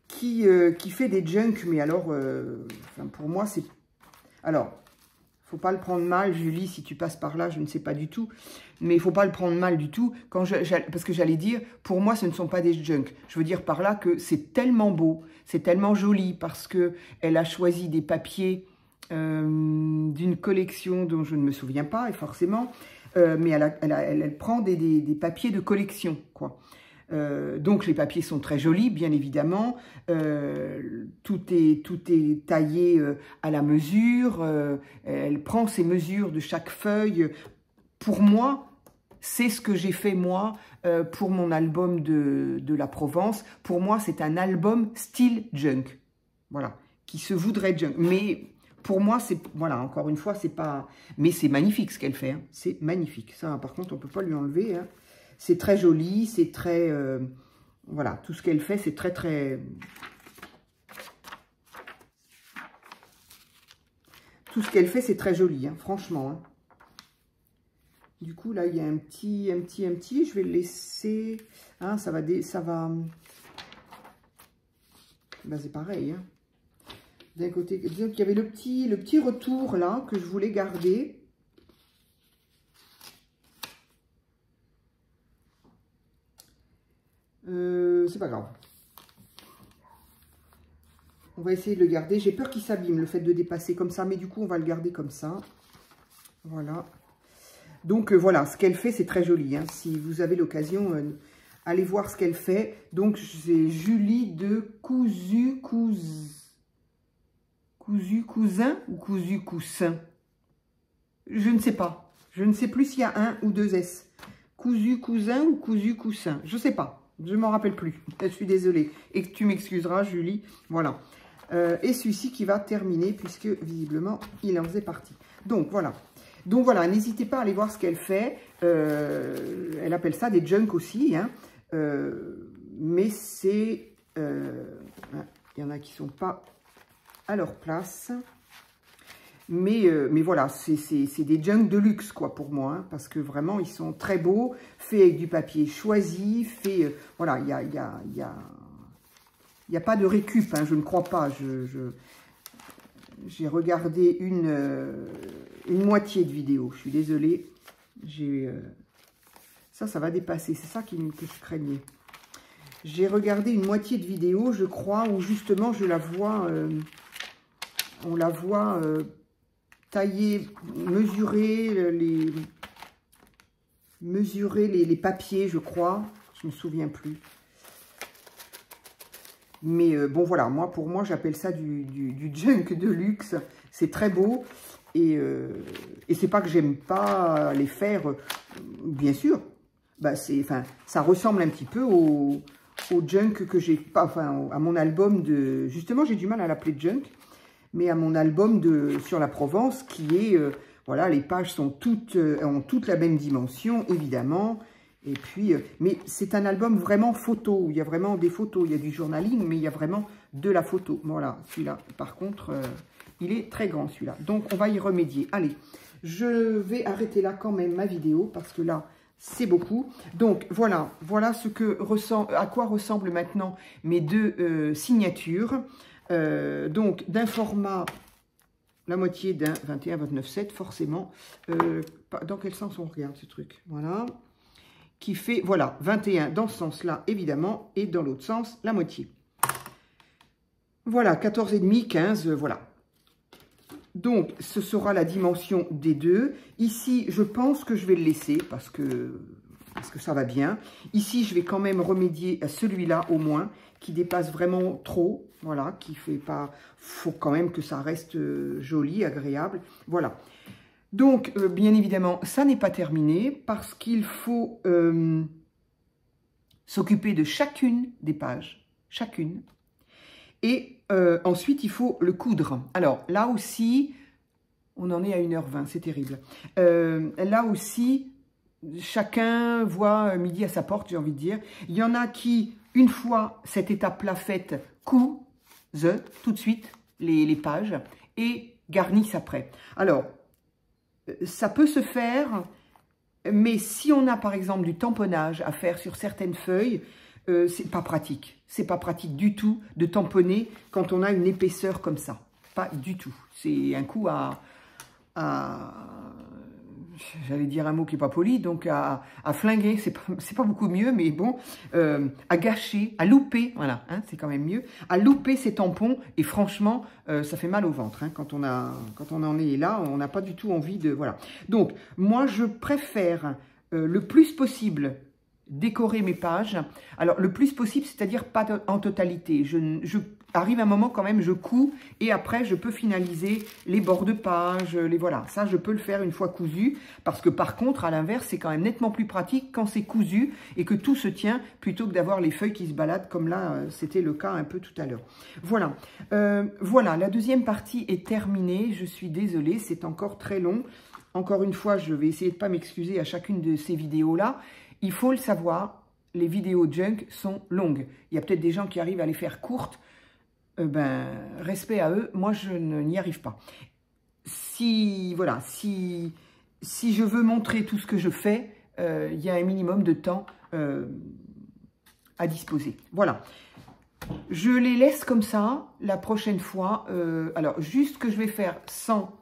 qui fait des junks. Mais alors, enfin, pour moi, c'est... Alors, faut pas le prendre mal, Julie, si tu passes par là, je ne sais pas du tout. Mais il faut pas le prendre mal du tout. Parce que j'allais dire, pour moi, ce ne sont pas des junks. Je veux dire par là que c'est tellement beau, c'est tellement joli, parce qu'elle a choisi des papiers d'une collection dont je ne me souviens pas, et forcément... mais elle prend des papiers de collection, quoi. Donc les papiers sont très jolis, bien évidemment. Tout est taillé à la mesure. Elle prend ses mesures de chaque feuille. Pour moi, c'est ce que j'ai fait moi pour mon album de la Provence. Pour moi, c'est un album style junk. Voilà, qui se voudrait junk. Mais... Pour moi, c'est... Voilà, encore une fois, c'est pas... Mais c'est magnifique ce qu'elle fait. Hein. C'est magnifique. Ça, par contre, on ne peut pas lui enlever. Hein. C'est très joli, c'est très... voilà, tout ce qu'elle fait, c'est très, très... Tout ce qu'elle fait, c'est très joli, hein, franchement. Hein. Du coup, là, il y a un petit... Je vais le laisser... Hein, ça va... Ben, c'est pareil, hein. D'un côté, disons qu'il y avait le petit retour là que je voulais garder. C'est pas grave. On va essayer de le garder. J'ai peur qu'il s'abîme, le fait de dépasser comme ça, mais du coup, on va le garder comme ça. Voilà. Donc, voilà, ce qu'elle fait, c'est très joli. Hein. Si vous avez l'occasion, allez voir ce qu'elle fait. Donc, c'est Julie de Cousu Cousin ou Cousu Coussin? Je ne sais pas. Je ne sais plus s'il y a un ou deux S. Cousu Cousin ou Cousu Coussin? Je ne sais pas. Je ne m'en rappelle plus. Je suis désolée. Et que tu m'excuseras, Julie. Voilà. Et celui-ci qui va terminer, puisque visiblement, il en faisait partie. Donc, voilà. Donc, voilà. N'hésitez pas à aller voir ce qu'elle fait. Elle appelle ça des junks aussi. Hein. Mais c'est... il y en a qui ne sont pas... à leur place, mais voilà, c'est des junks de luxe, quoi, pour moi, hein, parce que vraiment, ils sont très beaux, faits avec du papier choisi, fait, voilà, il y a pas de récup, hein, je ne crois pas, j'ai regardé une moitié de vidéo, je suis désolée, ça va dépasser, c'est ça que je craignais. J'ai regardé une moitié de vidéo, je crois, où justement, je la vois... on la voit tailler, mesurer les papiers, je crois. Je ne me souviens plus. Mais bon, voilà, pour moi, j'appelle ça du junk de luxe. C'est très beau. Et c'est pas que j'aime pas les faire, bien sûr. Bah, ça ressemble un petit peu au junk que j'ai pas, enfin, à mon album de... Justement, j'ai du mal à l'appeler junk. Mais à mon album sur la Provence, qui est, voilà, les pages sont ont toutes la même dimension, évidemment. Et puis, mais c'est un album vraiment photo, où il y a vraiment des photos. Il y a du journaling, mais il y a vraiment de la photo. Voilà, celui-là, par contre, il est très grand, celui-là. Donc, on va y remédier. Allez, je vais arrêter là quand même ma vidéo, parce que là, c'est beaucoup. Donc, voilà à quoi ressemblent maintenant mes deux signatures. Donc d'un format la moitié d'un 21, 29, 7, forcément. Dans quel sens on regarde ce truc? Voilà. Qui fait, voilà, 21 dans ce sens-là, évidemment, et dans l'autre sens, la moitié. Voilà, 14,5, 15, voilà. Donc, ce sera la dimension des deux. Ici, je pense que je vais le laisser parce que ça va bien. Ici, je vais quand même remédier à celui-là, au moins, qui dépasse vraiment trop. Voilà, qui fait pas... faut quand même que ça reste joli, agréable. Voilà. Donc, bien évidemment, ça n'est pas terminé parce qu'il faut s'occuper de chacune des pages. Chacune. Et ensuite, il faut le coudre. Alors, là aussi, on en est à 1h20, c'est terrible. Là aussi, chacun voit midi à sa porte, j'ai envie de dire. Il y en a qui, une fois cette étape-là faite, cousent tout de suite les pages et garnissent après. Alors, ça peut se faire, mais si on a par exemple du tamponnage à faire sur certaines feuilles, c'est pas pratique. C'est pas pratique du tout de tamponner quand on a une épaisseur comme ça. Pas du tout. C'est un coup j'allais dire un mot qui n'est pas poli, donc à flinguer, c'est pas beaucoup mieux, mais bon, à gâcher, à louper, voilà, hein, c'est quand même mieux, à louper ces tampons, et franchement, ça fait mal au ventre, hein, quand on en est là, on n'a pas du tout envie de, voilà. Donc, moi, je préfère le plus possible décorer mes pages. Alors, le plus possible, c'est-à-dire pas en totalité. Je arrive un moment quand même, je couds et après, je peux finaliser les bords de page, les voilà. Ça, je peux le faire une fois cousu parce que par contre, à l'inverse, c'est quand même nettement plus pratique quand c'est cousu et que tout se tient plutôt que d'avoir les feuilles qui se baladent comme là, c'était le cas un peu tout à l'heure. Voilà. Voilà, la deuxième partie est terminée. Je suis désolée, c'est encore très long. Encore une fois, je vais essayer de ne pas m'excuser à chacune de ces vidéos-là. Il faut le savoir, les vidéos junk sont longues. Il y a peut-être des gens qui arrivent à les faire courtes. Respect à eux, moi je n'y arrive pas. Voilà, si je veux montrer tout ce que je fais, il y a un minimum de temps à disposer. Voilà. Je les laisse comme ça la prochaine fois. Alors, juste ce que je vais faire sans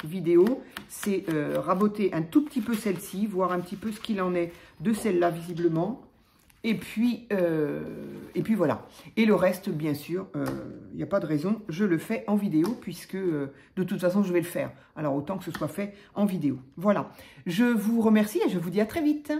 vidéo, c'est raboter un tout petit peu celle-ci, voir un petit peu ce qu'il en est de celle-là visiblement. Et puis voilà. Et le reste, bien sûr, il n'y a pas de raison, je le fais en vidéo puisque de toute façon, je vais le faire. Alors, autant que ce soit fait en vidéo. Voilà. Je vous remercie et je vous dis à très vite.